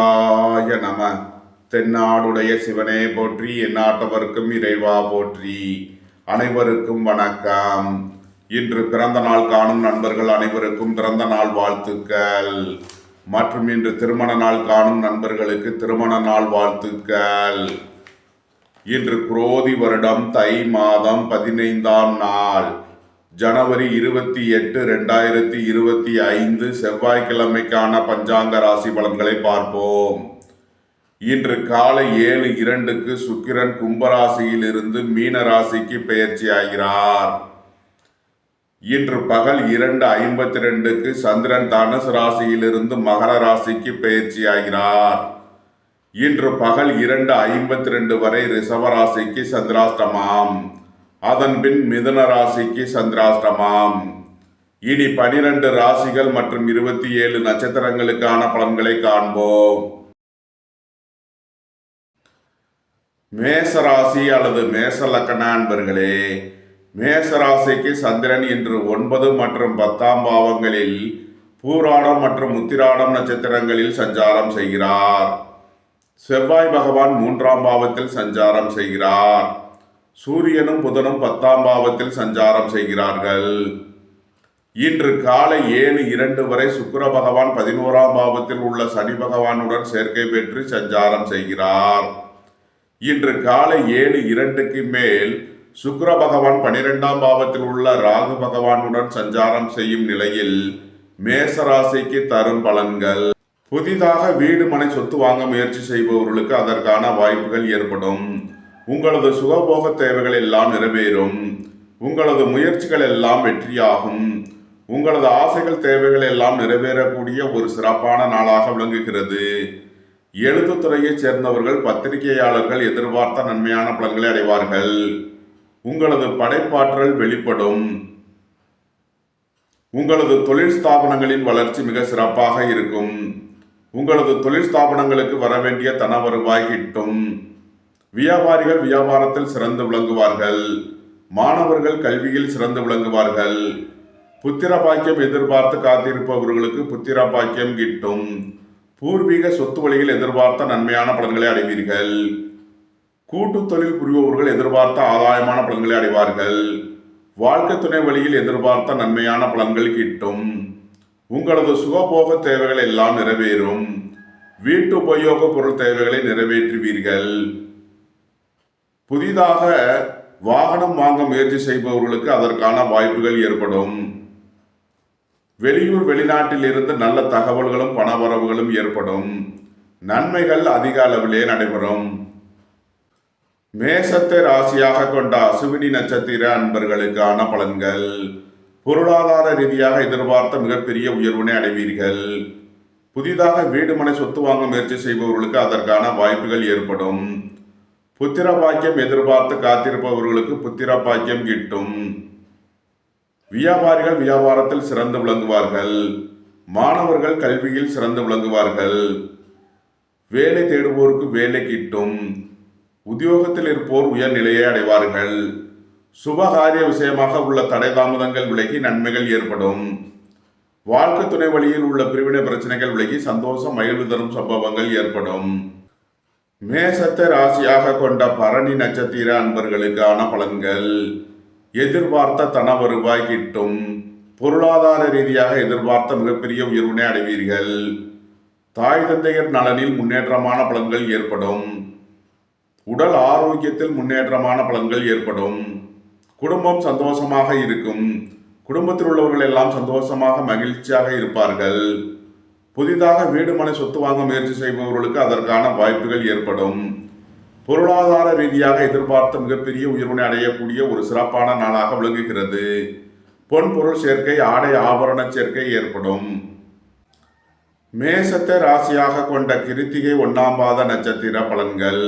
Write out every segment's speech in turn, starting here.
சிவாய நம. தென்னாடுடைய சிவனே போற்றி, எந்நாட்டவர்க்கும் இறைவா போற்றி. அனைவருக்கும் வணக்கம். இன்று பிறந்த நாள் காணும் நண்பர்கள் அனைவருக்கும் பிறந்த நாள் வாழ்த்துக்கள். மற்றும் இன்று திருமண நாள் காணும் நண்பர்களுக்கு திருமண நாள் வாழ்த்துக்கள். இன்று குரோதி வருடம் தை மாதம் 15ஆம் நாள், ஜனவரி 28, 2025 செவ்வாய்க்கிழமைக்கான பஞ்சாங்க ராசி பலன்களை பார்ப்போம். இன்று காலை 7:02 சுக்கிரன் கும்பராசியில் இருந்து மீன ராசிக்கு பெயர்ச்சி ஆகிறார். இன்று பகல் 2:52 சந்திரன் தனுசு ராசியிலிருந்து மகர ராசிக்கு பெயர்ச்சி ஆகிறார். இன்று பகல் 2:52 வரை ரிஷப ராசிக்கு சந்திராஷ்டமம், அதன் பின் மிதுன ராசிக்கு சந்திராஷ்டமம். இனி 12 ராசிகள் மற்றும் 27 நட்சத்திரங்களுக்கான பலன்களை காண்போம். மேசராசி அல்லது மேச லக்கண அன்பர்களே, மேசராசிக்கு சந்திரன் இன்று 9 மற்றும் 10ஆம் பாவங்களில் பூராடம் மற்றும் உத்திராடம் நட்சத்திரங்களில் சஞ்சாரம் செய்கிறார். செவ்வாய் பகவான் 3ஆம் பாவத்தில் சஞ்சாரம் செய்கிறார். சூரியனும் புதனும் 10ஆம் பாவத்தில் சஞ்சாரம் செய்கிறார்கள். இன்று காலை 7:02 வரை சுக்கிர பகவான் 11ஆம் பாவத்தில் உள்ள சனி பகவானுடன் சேர்க்கை பெற்று சஞ்சாரம் செய்கிறார். இன்று காலை 7:02க்கு மேல் சுக்கிர பகவான் 12ஆம் பாவத்தில் உள்ள ராகு பகவானுடன் சஞ்சாரம் செய்யும் நிலையில் மேசராசிக்கு தரும் பலன்கள். புதிதாக வீடு மனை சொத்து வாங்க முயற்சி செய்பவர்களுக்கு அதற்கான வாய்ப்புகள் ஏற்படும். உங்களது சுகபோக தேவைகள் எல்லாம் நிறைவேறும். உங்களது முயற்சிகள் எல்லாம் வெற்றியாகும். உங்களது ஆசைகள் தேவைகள் எல்லாம் நிறைவேறக்கூடிய ஒரு சிறப்பான நாளாக விளங்குகிறது. எழுத்துத்துறையைச் சேர்ந்தவர்கள் பத்திரிகையாளர்கள் எதிர்பார்த்த நன்மையான பலன்களை அடைவார்கள். உங்களது படைப்பாற்றல் வெளிப்படும். உங்களது தொழில் ஸ்தாபனங்களின் வளர்ச்சி மிக சிறப்பாக இருக்கும். உங்களது தொழில் ஸ்தாபனங்களுக்கு வரவேண்டிய தன வருவாய் கிட்டும். வியாபாரிகள் வியாபாரத்தில் சிறந்து விளங்குவார்கள். மாணவர்கள் கல்வியில் சிறந்து விளங்குவார்கள். புத்திர பாக்கியம் எதிர்பார்த்து காத்திருப்பவர்களுக்கு புத்திர பாக்கியம் கிட்டும். பூர்வீக சொத்து வழியில் எதிர்பார்த்த நன்மையான பலன்களை அடைவீர்கள். கூட்டு தொழில் புரிபவர்கள் எதிர்பார்த்த ஆதாயமான பலன்களை அடைவார்கள். வாழ்க்கை துணை வழியில் எதிர்பார்த்த நன்மையான பலன்கள் கிட்டும். உங்களது சுகபோக தேவைகள் எல்லாம் நிறைவேறும். வீட்டு உபயோக பொருள் தேவைகளை நிறைவேற்றுவீர்கள். புதிதாக வாகனம் வாங்க முயற்சி செய்பவர்களுக்கு அதற்கான வாய்ப்புகள் ஏற்படும். வெளியூர் வெளிநாட்டில் இருந்து நல்ல தகவல்களும் பணவரவுகளும் ஏற்படும். நன்மைகள் அதிக அளவிலே நடைபெறும். மேசத்தை ராசியாக கொண்ட அசுவினி நட்சத்திர அன்பர்களுக்கான பலன்கள். பொருளாதார ரீதியாக எதிர்பார்த்த மிகப்பெரிய உயர்வினை அடைவீர்கள். புதிதாக வீடு மனை சொத்து வாங்க முயற்சி செய்பவர்களுக்கு அதற்கான வாய்ப்புகள் ஏற்படும். புத்திர பாக்கியம் எதிர்பார்த்து காத்திருப்பவர்களுக்கு புத்திர பாக்கியம் கிட்டும். வியாபாரிகள் வியாபாரத்தில் சிறந்து விளங்குவார்கள். மாணவர்கள் கல்வியில் சிறந்து விளங்குவார்கள். வேலை தேடுவோருக்கு வேலை கிட்டும். உத்தியோகத்தில் இருப்போர் உயர்நிலையை அடைவார்கள். சுபகாரிய விஷயமாக உள்ள தடை தாமதங்கள் விலகி நன்மைகள் ஏற்படும். வாழ்க்கை துணை வழியில் உள்ள பிரிவினை பிரச்சனைகள் விலகி சந்தோஷம் மகிழ்வு தரும் சம்பவங்கள் ஏற்படும். மேசத்தை ராசியாக கொண்ட பரணி நட்சத்திர அன்பர்களுக்கான பலன்கள். எதிர்பார்த்த தன வருவாய் கிட்டும். பொருளாதார ரீதியாக எதிர்பார்த்த மிகப்பெரிய உயர்வினை அடைவீர்கள். தாய் தந்தையர் நலனில் முன்னேற்றமான பலன்கள் ஏற்படும். உடல் ஆரோக்கியத்தில் முன்னேற்றமான பலன்கள் ஏற்படும். குடும்பம் சந்தோஷமாக இருக்கும். குடும்பத்தில் உள்ளவர்கள் எல்லாம் சந்தோஷமாக மகிழ்ச்சியாக இருப்பார்கள். புதிதாக வீடு மனை சொத்து வாங்க முயற்சி செய்பவர்களுக்கு அதற்கான வாய்ப்புகள் ஏற்படும். பொருளாதார ரீதியாக எதிர்பார்த்த மிகப்பெரிய உயர்வினை அடையக்கூடிய ஒரு சிறப்பான நாளாக விளங்குகிறது. பொன் பொருள் சேர்க்கை, ஆடை ஆபரண சேர்க்கை ஏற்படும். மேசத்தை ராசியாக கொண்ட கிருத்திகை 1ஆம் பாத நட்சத்திர பலன்கள்.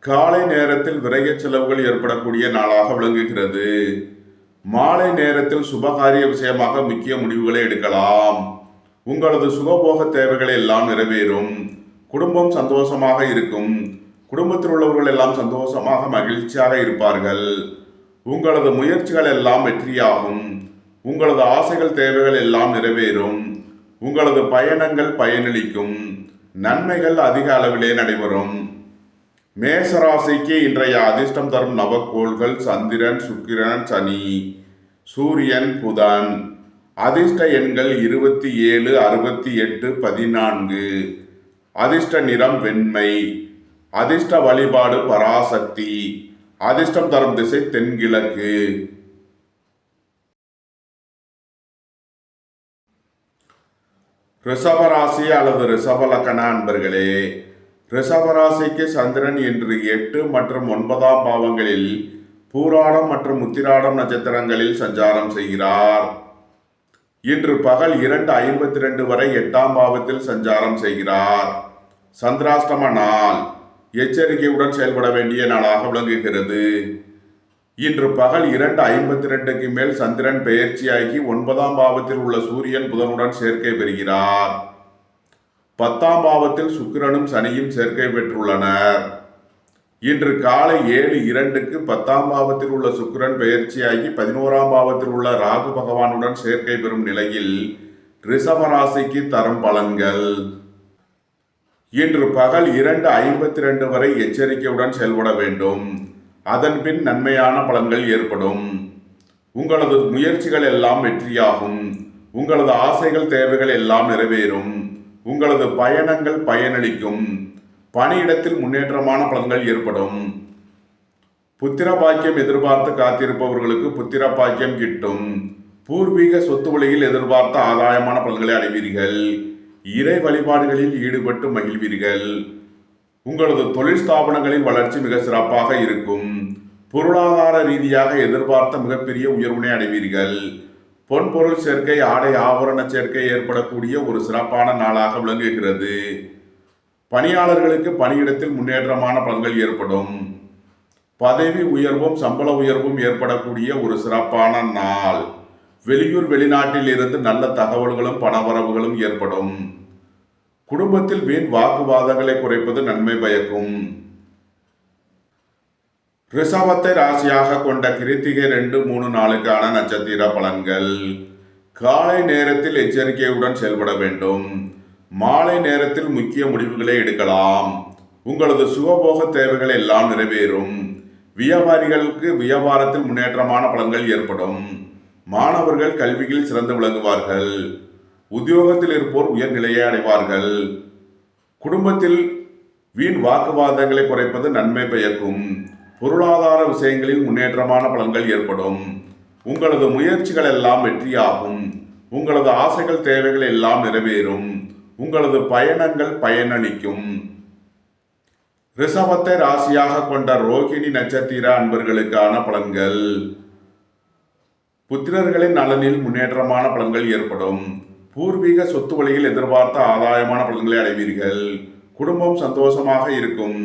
காலை நேரத்தில் விரய செலவுகள் ஏற்படக்கூடிய நாளாக விளங்குகிறது. மாலை நேரத்தில் சுபகாரிய விஷயமாக முக்கிய முடிவுகளை எடுக்கலாம். உங்களது சுகபோக தேவைகளை எல்லாம் நிறைவேறும். குடும்பம் சந்தோஷமாக இருக்கும். குடும்பத்தில் உள்ளவர்கள் எல்லாம் சந்தோஷமாக மகிழ்ச்சியாக இருப்பார்கள். உங்களது முயற்சிகள் எல்லாம் வெற்றியாகும். உங்களது ஆசைகள் தேவைகள் எல்லாம் நிறைவேறும். உங்களது பயணங்கள் பயனளிக்கும். நன்மைகள் அதிக அளவிலே நடைபெறும். மேசராசிக்கு இன்றைய அதிர்ஷ்டம் தரும் நவக்கோள்கள் சந்திரன், சுக்கிரன், சனி, சூரியன், புதன். அதிர்ஷ்ட எண்கள் 27, 68, 14. அதிர்ஷ்ட நிறம் வெண்மை. அதிர்ஷ்ட வழிபாடு பராசக்தி. அதிர்ஷ்டம் தரும் திசை தென்கிழக்கு. ரிஷபராசி அல்லது ரிஷப லக்கண அன்பர்களே, ரிஷபராசிக்கு சந்திரன் இன்று 8 மற்றும் 9ஆம் பாவங்களில் பூராடம் மற்றும் உத்திராடம் நட்சத்திரங்களில் சஞ்சாரம் செய்கிறார். இன்று பகல் 2:52 வரை 8ஆம் பாவத்தில் சஞ்சாரம் செய்கிறார். சந்திராஷ்டம நாள். எச்சரிக்கையுடன் செயல்பட வேண்டிய நாளாக விளங்குகிறது. இன்று பகல் 2:52க்கு மேல் சந்திரன் பெயர்ச்சியாகி 9ஆம் பாவத்தில் உள்ள சூரியன் புதனுடன் சேர்க்கை பெறுகிறார். 10ஆம் பாவத்தில் சுக்கிரனும் சனியும் சேர்க்கை பெற்றுள்ளனர். இன்று காலை 7:02க்கு 10ஆம் பாவத்தில் உள்ள சுக்கிரன் பெயர்ச்சியாகி 11ஆம் பாவத்தில் உள்ள ராகு பகவானுடன் சேர்க்கை பெறும் நிலையில் ரிஷபராசிக்கு தரும் பலன்கள். இன்று பகல் 2:52 வரை எச்சரிக்கையுடன் செயல்பட வேண்டும். அதன் பின் நன்மையான பலன்கள் ஏற்படும். உங்களது முயற்சிகள் எல்லாம் வெற்றியாகும். உங்களது ஆசைகள் தேவைகள் எல்லாம் நிறைவேறும். உங்களது பயணங்கள் பயனளிக்கும். பணியிடத்தில் முன்னேற்றமான பலன்கள் ஏற்படும். புத்திர பாக்கியம் எதிர்பார்த்து காத்திருப்பவர்களுக்கு புத்திர பாக்கியம் கிட்டும். பூர்வீக சொத்து வழியில் எதிர்பார்த்த ஆதாயமான பலன்களை அடைவீர்கள். இறை வழிபாடுகளில் ஈடுபட்டு மகிழ்வீர்கள். உங்களது தொழில் ஸ்தாபனங்களின் வளர்ச்சி மிக சிறப்பாக இருக்கும். பொருளாதார ரீதியாக எதிர்பார்த்த மிகப்பெரிய உயர்வினை அடைவீர்கள். பொன்பொருள் சேர்க்கை, ஆடை ஆபரண சேர்க்கை ஏற்படக்கூடிய ஒரு சிறப்பான நாளாக விளங்குகிறது. பணியாளர்களுக்கு பணியிடத்தில் முன்னேற்றமான பலன்கள் ஏற்படும். பதவி உயர்வும் சம்பள உயர்வும் ஏற்படக்கூடிய ஒரு சிறப்பான நாள். வெளியூர் வெளிநாட்டில் இருந்து நல்ல தகவல்களும் பணவரவுகளும் ஏற்படும். குடும்பத்தில் வீண் வாக்குவாதங்களை குறைப்பது நன்மை பயக்கும். ரிஷபத்தை ராசியாக கொண்ட கிருத்திகை 2, 3 நாளுக்கான நட்சத்திர பலன்கள். காலை நேரத்தில் எச்சரிக்கையுடன் செயல்பட வேண்டும். மாலை நேரத்தில் முக்கிய முடிவுகளை எடுக்கலாம். உங்களது சுகபோக தேவைகள் எல்லாம் நிறைவேறும். வியாபாரிகளுக்கு வியாபாரத்தில் முன்னேற்றமான பலன்கள் ஏற்படும். மாணவர்கள் கல்வியில் சிறந்து விளங்குவார்கள். உத்தியோகத்தில் இருப்போர் உயர்நிலையை அடைவார்கள். குடும்பத்தில் வீண் வாக்குவாதங்களை குறைப்பது நன்மை பயக்கும். பொருளாதார விஷயங்களில் முன்னேற்றமான பலன்கள் ஏற்படும். உங்களது முயற்சிகள் எல்லாம் வெற்றியாகும். உங்களது ஆசைகள் தேவைகள் எல்லாம் நிறைவேறும். உங்களது பயணங்கள் பயனளிக்கும். ரிஷபத்தை ராசியாக கொண்ட ரோகிணி நட்சத்திர அன்பர்களுக்கான பலன்கள். புத்திரர்களின் நலனில் முன்னேற்றமான பலன்கள் ஏற்படும். பூர்வீக சொத்து வழியில் எதிர்பார்த்த ஆதாயமான பலன்களை அடைவீர்கள். குடும்பம் சந்தோஷமாக இருக்கும்.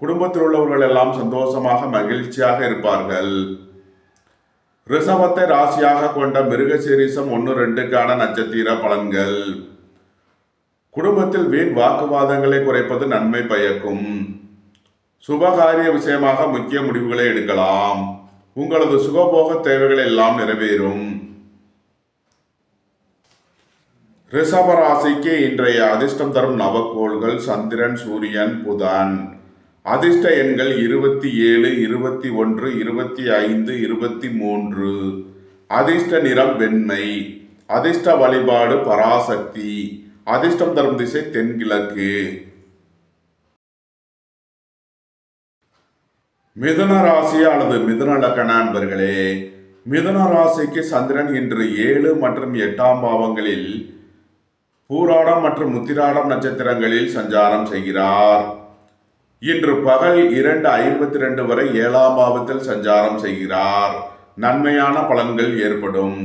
குடும்பத்தில் உள்ளவர்கள் எல்லாம் சந்தோஷமாக மகிழ்ச்சியாக இருப்பார்கள். ரிஷபத்தை ராசியாக கொண்ட மிருகசீரிஷம் 1, 2க்கான நட்சத்திர பலன்கள். குடும்பத்தில் வீண் வாக்குவாதங்களை குறைப்பது நன்மை பயக்கும். சுபகாரிய விஷயமாக முக்கிய முடிவுகளை எடுக்கலாம். உங்களது சுகபோக தேவைகள் எல்லாம் நிறைவேறும். ரிஷபராசிக்கு இன்றைய அதிர்ஷ்டம் தரும் நவக்கோள்கள் சந்திரன், சூரியன், புதன். அதிர்ஷ்ட எண்கள் 27, 21, 25, 23. அதிர்ஷ்ட நிறம் வெண்மை. அதிர்ஷ்ட வழிபாடு பராசக்தி. அதிர்ஷ்டம் தரும் திசை தென்கிழக்கு. மிதுன ராசி அல்லது மிதுன லக்கண அன்பர்களே, மிதுன ராசிக்கு சந்திரன் இன்று 7 மற்றும் 8ஆம் பாவங்களில் பூராடம் மற்றும் உத்திராடம் நட்சத்திரங்களில் சஞ்சாரம் செய்கிறார். இன்று பகல் 2:52 வரை 7ஆம் பாவத்தில் சஞ்சாரம் செய்கிறார். நன்மையான பலன்கள் ஏற்படும்.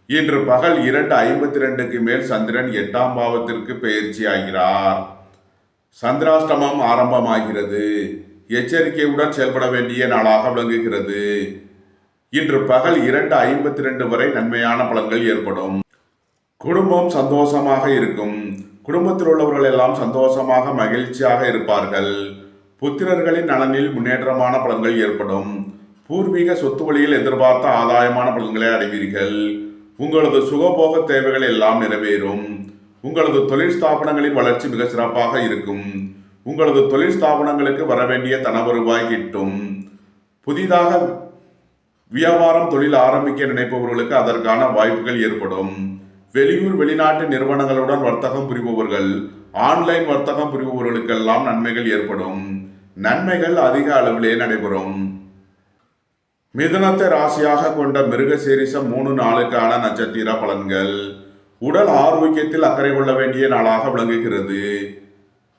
இன்று பகல் 2:52க்கு மேல் சந்திரன் 8ஆம் பாவத்திற்கு பெயர்ச்சி ஆகிறார். சந்திராஷ்டமம் ஆரம்பமாகிறது. எச்சரிக்கையுடன் செயல்பட வேண்டிய நாளாக விளங்குகிறது. இன்று பகல் 2:52 வரை நன்மையான பலன்கள் ஏற்படும். குடும்பம் சந்தோஷமாக இருக்கும். குடும்பத்தில் உள்ளவர்கள் எல்லாம் சந்தோஷமாக மகிழ்ச்சியாக இருப்பார்கள். புத்திரர்களின் நலனில் முன்னேற்றமான பலன்கள் ஏற்படும். பூர்வீக சொத்து வழியில் எதிர்பார்த்த ஆதாயமான பலன்களை அடைவீர்கள். உங்களது சுகபோக தேவைகள் எல்லாம் நிறைவேறும். உங்களது தொழில் ஸ்தாபனங்களின் வளர்ச்சி மிக சிறப்பாக இருக்கும். உங்களது தொழில் ஸ்தாபனங்களுக்கு வரவேண்டிய தன வருவாய் கிட்டும். புதிதாக வியாபாரம் தொழில் ஆரம்பிக்க நினைப்பவர்களுக்கு அதற்கான வாய்ப்புகள் ஏற்படும். வெளியூர் வெளிநாட்டு நிறுவனங்களுடன் வர்த்தகம் புரிபவர்கள், ஆன்லைன் வர்த்தகம் புரிபவர்களுக்கெல்லாம் நன்மைகள் ஏற்படும். நன்மைகள் அதிக அளவிலே நடைபெறும். மிதுனத்தை ராசியாக கொண்ட மிருகசீரிஷம் 3 நாளுக்கான நட்சத்திர பலன்கள். உடல் ஆரோக்கியத்தில் அக்கறை கொள்ள வேண்டிய நாளாக விளங்குகிறது.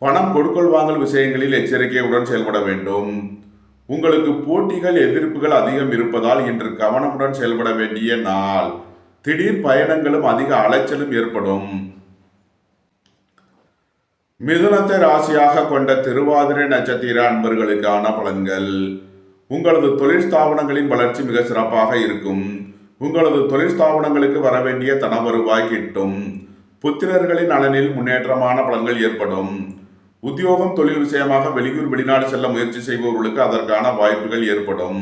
பணம் கொடுக்கல் வாங்கல் விஷயங்களில் எச்சரிக்கையுடன் செயல்பட வேண்டும். உங்களுக்கு போட்டிகள் எதிர்ப்புகள் அதிகம் இருப்பதால் இன்று கவனமுடன் செயல்பட வேண்டிய நாள். திடீர் பயணங்களும் அதிக அலைச்சலும் ஏற்படும். மிதுனத்தை ராசியாக கொண்ட திருவாதிரை நட்சத்திர அன்பர்களுக்கான பலன்கள். உங்களது தொழில் ஸ்தாபனங்களின் வளர்ச்சி மிக சிறப்பாக இருக்கும். உங்களது தொழில் ஸ்தாபனங்களுக்கு வரவேண்டிய தன வருவாய் கிட்டும். புத்திரர்களின் நலனில் முன்னேற்றமான பலன்கள் ஏற்படும். உத்தியோகம் தொழில் விஷயமாக வெளியூர் வெளிநாடு செல்ல முயற்சி செய்பவர்களுக்கு அதற்கான வாய்ப்புகள் ஏற்படும்.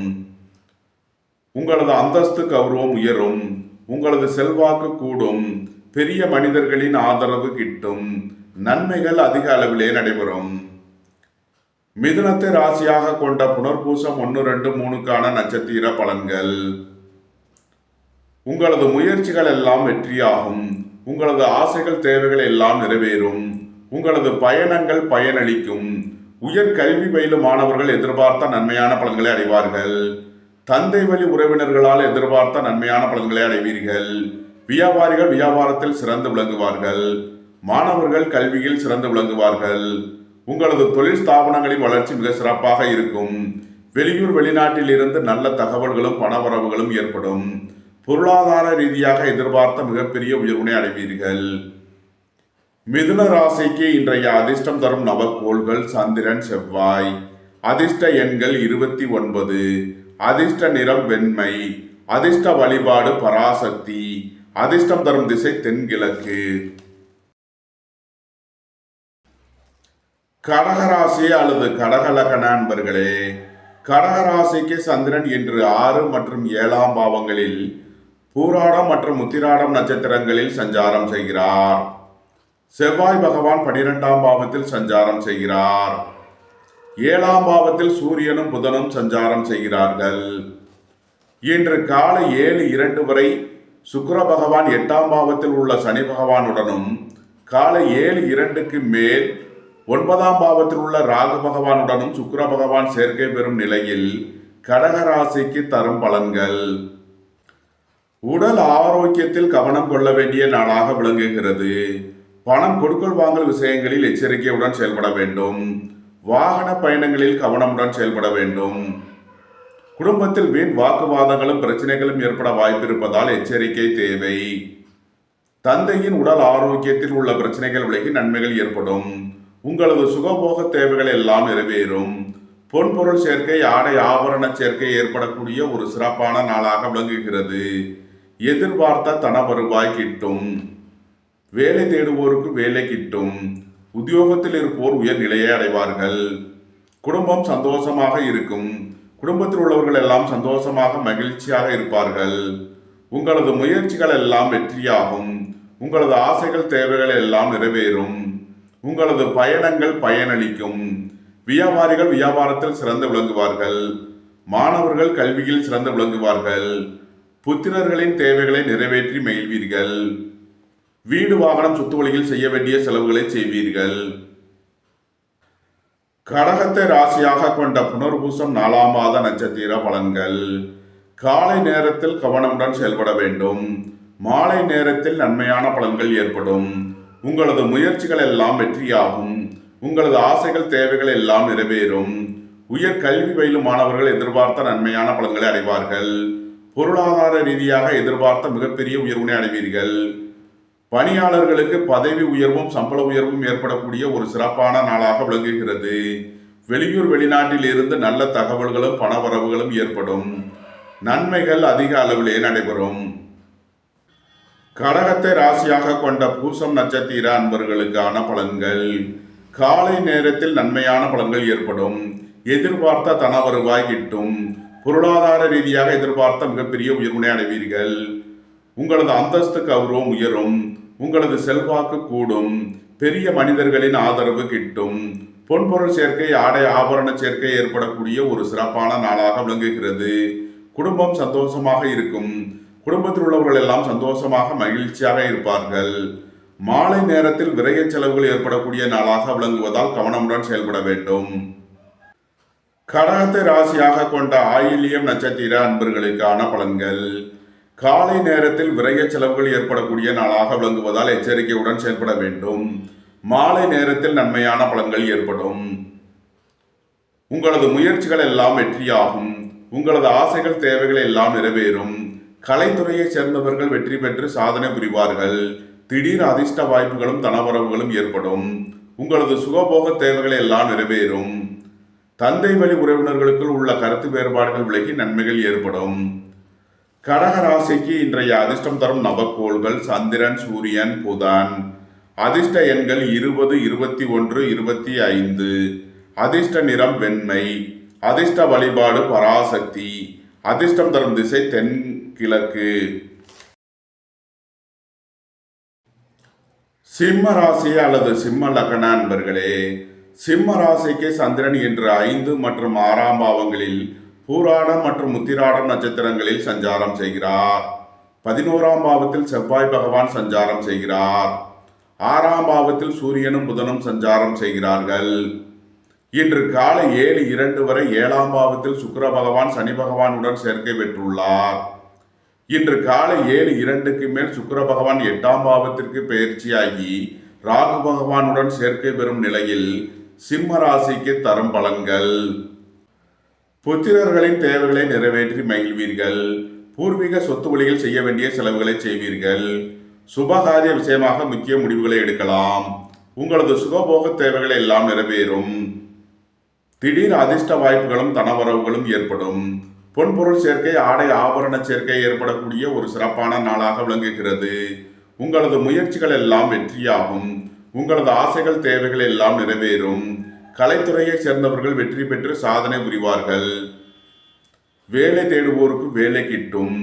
உங்களது அந்தஸ்து கௌரவம் உயரும். உங்களது செல்வாக்கு கூடும். பெரிய மனிதர்களின் ஆதரவு கிட்டும். நன்மைகள் அதிக அளவிலே நடைபெறும். மிதுனத்தை ராசியாக கொண்ட புனர்பூசம் 1, 2, 3க்கான நட்சத்திர பலன்கள். உங்களது முயற்சிகள் எல்லாம் வெற்றியாகும். உங்களது ஆசைகள் தேவைகள் எல்லாம் நிறைவேறும். உங்களது பயணங்கள் பயனளிக்கும். உயர் கல்வி பயிலும் மாணவர்கள் எதிர்பார்த்த நன்மையான பலன்களை அடைவார்கள். தந்தை வழி உறவினர்களால் எதிர்பார்த்த நன்மையான பலன்களை அடைவீர்கள். வியாபாரிகள் வியாபாரத்தில் சிறந்து விளங்குவார்கள். மாணவர்கள் கல்வியில் சிறந்து விளங்குவார்கள். உங்களது தொழில் ஸ்தாபனங்களின் வளர்ச்சி மிக சிறப்பாக இருக்கும். வெளியூர் வெளிநாட்டில் இருந்து நல்ல தகவல்களும் பணவரவுகளும் ஏற்படும். பொருளாதார ரீதியாக எதிர்பார்த்த மிகப்பெரிய உயர்வினை அடைவீர்கள். மிதுன ராசிக்கு இன்றைய அதிர்ஷ்டம் தரும் நவக்கோள்கள் சந்திரன், செவ்வாய். அதிர்ஷ்ட எண்கள் 29. அதிர்ஷ்ட நிறம் வெண்மை. அதிர்ஷ்ட வழிபாடு பராசக்தி. அதிர்ஷ்டம் தரும் திசை தென்கிழக்கு. கடகராசி அல்லது கடகலக்கண அன்பர்களே, கடகராசிக்கு சந்திரன் இன்று 6 மற்றும் 7ஆம் பாவங்களில் பூராடம் மற்றும் உத்திராடம் நட்சத்திரங்களில் சஞ்சாரம் செய்கிறார். செவ்வாய் பகவான் 12ஆம் பாவத்தில் சஞ்சாரம் செய்கிறார். 7ஆம் பாவத்தில் சூரியனும் புதனும் சஞ்சாரம் செய்கிறார்கள். இன்று காலை 7:02 வரை சுக்கிர பகவான் 8ஆம் பாவத்தில் உள்ள சனி பகவானுடனும், காலை 7:02க்கு மேல் 9ஆம் பாவத்தில் உள்ள ராகு பகவானுடனும் சுக்கிர பகவான் சேர்க்கை பெறும் நிலையில் கடகராசிக்கு தரும் பலன்கள். உடல் ஆரோக்கியத்தில் கவனம் கொள்ள வேண்டிய நாளாக விளங்குகிறது. பணம் கொடுக்கல் வாங்கல் விஷயங்களில் எச்சரிக்கையுடன் செயல்பட வேண்டும். வாகன பயணங்களில் கவனமுடன் செயல்பட வேண்டும். குடும்பத்தில் வீண் வாக்குவாதங்களும் பிரச்சனைகளும் ஏற்பட வாய்ப்பிருப்பதால் எச்சரிக்கை தேவை. தந்தையின் உடல் ஆரோக்கியத்தில் உள்ள பிரச்சனைகள் விலகி நன்மைகள் ஏற்படும். உங்களது சுகபோக தேவைகள் எல்லாம் நிறைவேறும். பொன்பொருள் சேர்க்கை, ஆடை ஆபரண சேர்க்கை ஏற்படக்கூடிய ஒரு சிறப்பான நாளாக விளங்குகிறது. எதிர்பார்த்த தன வருவாய் கிட்டும். வேலை தேடுவோருக்கு வேலை கிட்டும். உத்தியோகத்தில் இருப்போர் உயர் நிலையை அடைவார்கள். குடும்பம் சந்தோஷமாக இருக்கும். குடும்பத்தில் உள்ளவர்கள் எல்லாம் சந்தோஷமாக மகிழ்ச்சியாக இருப்பார்கள். உங்களது முயற்சிகள் எல்லாம் வெற்றியாகும். உங்களது ஆசைகள் தேவைகள் எல்லாம் நிறைவேறும். உங்களது பயணங்கள் பயனளிக்கும். வியாபாரிகள் வியாபாரத்தில் சிறந்து விளங்குவார்கள். மாணவர்கள் கல்வியில் சிறந்து விளங்குவார்கள். புத்திரர்களின் தேவைகளை நிறைவேற்றி மகிழ்வீர்கள். வீடு வாகனம் சொத்து வழியில் செய்ய வேண்டிய செலவுகளை செய்வீர்கள். கடகத்தை ராசியாக கொண்ட புனர்பூசம் 4ஆம் மாத நட்சத்திர பலன்கள். காலை நேரத்தில் கவனமுடன் செயல்பட வேண்டும். மாலை நேரத்தில் நன்மையான பலன்கள் ஏற்படும். உங்களது முயற்சிகள் எல்லாம் வெற்றியாகும். உங்களது ஆசைகள் தேவைகள் எல்லாம் நிறைவேறும். உயர் கல்வி பயிலும் மாணவர்கள் எதிர்பார்த்த நன்மையான பலன்களை அடைவார்கள். பொருளாதார ரீதியாக எதிர்பார்த்த மிகப்பெரிய உயர்வினை அடைவீர்கள். பணியாளர்களுக்கு பதவி உயர்வும் சம்பள உயர்வும் ஏற்படக்கூடிய ஒரு சிறப்பான நாளாக விளங்குகிறது. வெளியூர் வெளிநாட்டில் இருந்து நல்ல தகவல்களும் பணவரவுகளும் ஏற்படும். நன்மைகள் அதிக அளவிலே நடைபெறும். கடகத்தை ராசியாக கொண்ட பூசம் நட்சத்திர அன்பர்களுக்கான பலன்கள். காலை நேரத்தில் நன்மையான பலன்கள் ஏற்படும். எதிர்பார்த்த தன வருவாய் கிட்டும். பொருளாதார ரீதியாக எதிர்பார்த்த மிகப்பெரிய உயர்வினை அடைவீர்கள். உங்களது அந்தஸ்து கௌரவம் உயரும். உங்களது செல்வாக்கு கூடும். பெரிய மனிதர்களின் ஆதரவு கிட்டும். பொன்பொருள் சேர்க்கை, ஆடை ஆபரண சேர்க்கை ஏற்படக்கூடிய ஒரு சிறப்பான நாளாக விளங்குகிறது. குடும்பம் சந்தோஷமாக இருக்கும். குடும்பத்தில் உள்ளவர்கள் எல்லாம் சந்தோஷமாக மகிழ்ச்சியாக இருப்பார்கள். மாலை நேரத்தில் விரய செலவுகள் ஏற்படக்கூடிய நாளாக விளங்குவதால் கவனமுடன் செயல்பட வேண்டும். கடகத்தை ராசியாக கொண்ட ஆயில்யம் நட்சத்திர அன்பர்களுக்கான பலன்கள். காலை நேரத்தில் விரய செலவுகள் ஏற்படக்கூடிய நாளாக விளங்குவதால் எச்சரிக்கையுடன் செயல்பட வேண்டும். மாலை நேரத்தில் நன்மையான பலன்கள் ஏற்படும். உங்களது முயற்சிகள் எல்லாம் வெற்றியாகும். உங்களது ஆசைகள் தேவைகள் எல்லாம் நிறைவேறும். கலைத்துறையை சேர்ந்தவர்கள் வெற்றி பெற்று சாதனை புரிவார்கள். திடீர் அதிர்ஷ்ட வாய்ப்புகளும் தனவரவுகளும் ஏற்படும். உங்களது சுகபோக தேவைகள் எல்லாம் நிறைவேறும். தந்தை வழி உறவினர்களுக்குள் உள்ள கருத்து வேறுபாடுகள் விலகி நன்மைகள் ஏற்படும். கடக ராசிக்கு இன்றைய அதிர்ஷ்டம் தரும் நவக்கோள்கள் சந்திரன், சூரியன், புதன். அதிர்ஷ்ட எண்கள் 20, 21, 25. அதிர்ஷ்ட நிறம் வெண்மை. அதிர்ஷ்ட வழிபாடு பராசக்தி. அதிர்ஷ்டம் தரும் திசை தென்கிழக்கு. சிம்ம ராசி அல்லது சிம்ம லக்ன அன்பர்களே, சிம்ம ராசிக்கு சந்திரன் இன்று 5 மற்றும் 6ஆம் பாவங்களில் பூராடம் மற்றும் உத்திராடம் நட்சத்திரங்களில் சஞ்சாரம் செய்கிறார். 11ஆம் பாவத்தில் செவ்வாய் பகவான் சஞ்சாரம் செய்கிறார். 6ஆம் பாவத்தில் சூரியனும் புதனும் சஞ்சாரம் செய்கிறார்கள். இன்று காலை 7:02 வரை 7ஆம் பாவத்தில் சுக்கிர பகவான் சனி பகவானுடன் சேர்க்கை பெற்றுள்ளார். இன்று காலை 7:02க்கு மேல் சுக்கிர பகவான் 8ஆம் பாவத்திற்கு பெயர்ச்சியாகி ராகு பகவானுடன் சேர்க்கை பெறும் நிலையில் சிம்ம ராசிக்கு தரும் பலன்கள். புத்திரர்களின் தேவைகளை நிறைவேற்றி மகிழ்வீர்கள். பூர்வீக சொத்து வழியில் செய்ய வேண்டிய செலவுகளை செய்வீர்கள். சுபகாரிய விஷயமாக முக்கிய முடிவுகளை எடுக்கலாம். உங்களது சுகபோக தேவைகள் எல்லாம் நிறைவேறும். திடீர் அதிர்ஷ்ட வாய்ப்புகளும் தனவரவுகளும் ஏற்படும். பொன்பொருள் சேர்க்கை, ஆடை ஆபரண சேர்க்கை ஏற்படக்கூடிய ஒரு சிறப்பான நாளாக விளங்குகிறது. உங்களது முயற்சிகள் எல்லாம் வெற்றியாகும். உங்களது ஆசைகள் தேவைகள் எல்லாம் நிறைவேறும். கலைத்துறையை சேர்ந்தவர்கள் வெற்றி பெற்று சாதனை புரிவார்கள். வேலை தேடுவோருக்கு வேலை கிட்டும்.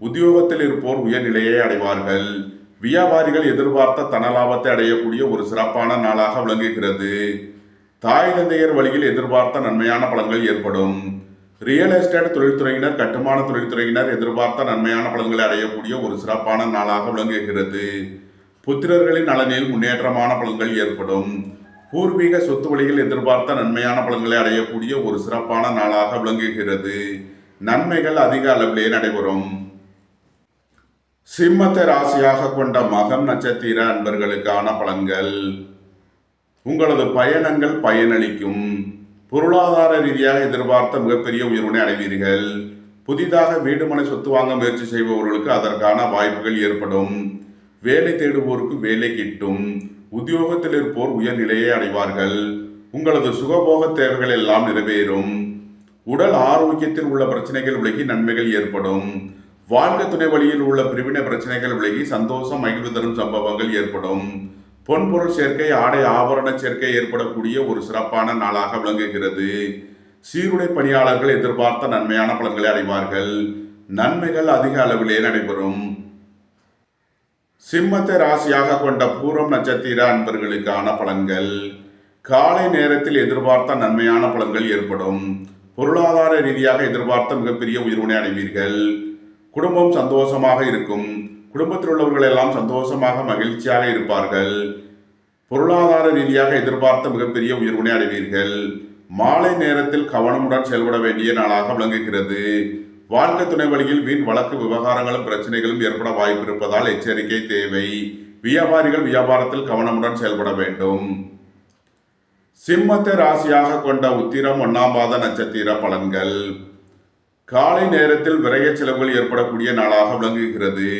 உத்தியோகத்தில் இருப்போர் உயர்நிலையை அடைவார்கள். வியாபாரிகள் எதிர்பார்த்த தனலாபத்தை அடையக்கூடிய ஒரு சிறப்பான நாளாக விளங்குகிறது. தாய் தந்தையர் வழியில் எதிர்பார்த்த நன்மையான பலன்கள் ஏற்படும். ரியல் எஸ்டேட் தொழில்துறையினர், கட்டுமான தொழில்துறையினர் எதிர்பார்த்த நன்மையான பலன்களை அடையக்கூடிய ஒரு சிறப்பான நாளாக விளங்குகிறது. புத்திரர்களின் நலனில் முன்னேற்றமான பலன்கள் ஏற்படும். பூர்வீக சொத்து வழியில் எதிர்பார்த்த நன்மையான பலன்களை அடையக்கூடிய ஒரு சிறப்பான நாளாக விளங்குகிறது. நன்மைகள் அதிக அளவிலே நடைபெறும். சிம்மத்தை ராசியாக கொண்ட மகம் நட்சத்திர அன்பர்களுக்கான பலன்கள். உங்களது பயணங்கள் பயனளிக்கும். பொருளாதார ரீதியாக எதிர்பார்த்த மிகப்பெரிய உயர்வினை அடைவீர்கள். புதிதாக வீடு மனை சொத்து வாங்க முயற்சி செய்பவர்களுக்கு அதற்கான வாய்ப்புகள் ஏற்படும். வேலை தேடுவோருக்கு வேலை கிட்டும். உத்தியோகத்தில் இருப்போர் உயர்நிலையை அடைவார்கள். உங்களது சுகபோக தேவைகள் எல்லாம் நிறைவேறும். உடல் ஆரோக்கியத்தில் உள்ள பிரச்சனைகள் விலகி நன்மைகள் ஏற்படும். வாழ்க்கை துணை வழியில் உள்ள பிரிவினை பிரச்சனைகள் விலகி சந்தோஷம் மகிழ்வு தரும் சம்பவங்கள் ஏற்படும். பொன்பொருள் சேர்க்கை, ஆடை ஆபரண சேர்க்கை ஏற்படக்கூடிய ஒரு சிறப்பான நாளாக விளங்குகிறது. சீருடை பணியாளர்கள் எதிர்பார்த்த நன்மையான பலன்களை அடைவார்கள். நன்மைகள் அதிக அளவிலே நடைபெறும். சிம்மத்தை ராசியாக கொண்ட பூரம் நட்சத்திர அன்பர்களுக்கான பலன்கள். காலை நேரத்தில் எதிர்பார்த்த நன்மையான பலன்கள் ஏற்படும். பொருளாதார ரீதியாக எதிர்பார்த்த மிகப்பெரிய உயர்வினை அடைவீர்கள். குடும்பம் சந்தோஷமாக இருக்கும். குடும்பத்தில் உள்ளவர்கள் எல்லாம் சந்தோஷமாக மகிழ்ச்சியாக இருப்பார்கள். பொருளாதார ரீதியாக எதிர்பார்த்த மிகப்பெரிய உயர்வினை அடைவீர்கள். மாலை நேரத்தில் கவனமுடன் செயல்பட வேண்டிய நாளாக விளங்குகிறது. வாழ்க்கை துணை வழியில் வீண் வழக்கு விவகாரங்களும் பிரச்சனைகளும் ஏற்பட வாய்ப்பு இருப்பதால் எச்சரிக்கை தேவை. வியாபாரிகள் வியாபாரத்தில் கவனமுடன் செயல்பட வேண்டும். சிம்மத்தை ராசியாக கொண்ட உத்திரம் 1ஆம் பாத நட்சத்திர பலன்கள். காலை நேரத்தில் விரய செலவுகள் ஏற்படக்கூடிய நாளாக விளங்குகிறது.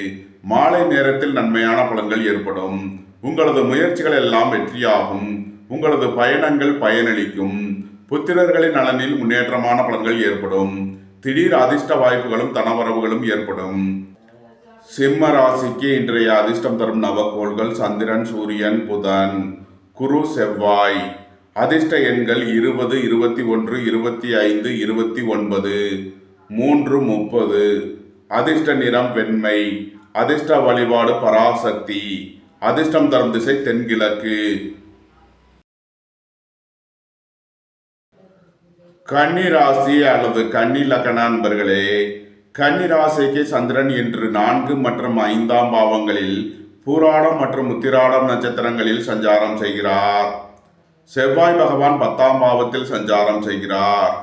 மாலை நேரத்தில் நன்மையான பலன்கள் ஏற்படும். உங்களது முயற்சிகள் எல்லாம் வெற்றியாகும். உங்களது பயணங்கள் பயனளிக்கும். புத்திரர்களின் நலனில் முன்னேற்றமான பலன்கள் ஏற்படும். திடீர் அதிர்ஷ்ட வாய்ப்புகளும் தனவரவுகளும் ஏற்படும். சிம்ம ராசிக்கு இன்றைய அதிர்ஷ்டம் தரும் நவக்கோள்கள் சந்திரன், சூரியன், புதன், குரு, செவ்வாய். அதிர்ஷ்ட எண்கள் 20, 21, 25, 29, 3, 30. அதிர்ஷ்ட நிறம் வெண்மை. அதிர்ஷ்ட வழிபாடு பராசக்தி. அதிர்ஷ்டம் தரும் திசை தென்கிழக்கு. கன்னி ராசி அல்லது கன்னி லக்ன அன்பர்களே, கன்னி ராசிக்கு சந்திரன் இன்று 4 மற்றும் 5ஆம் பாவங்களில் பூராடம் மற்றும் உத்திராடம் நட்சத்திரங்களில் சஞ்சாரம் செய்கிறார். செவ்வாய் பகவான் 10ஆம் பாவத்தில் சஞ்சாரம் செய்கிறார்.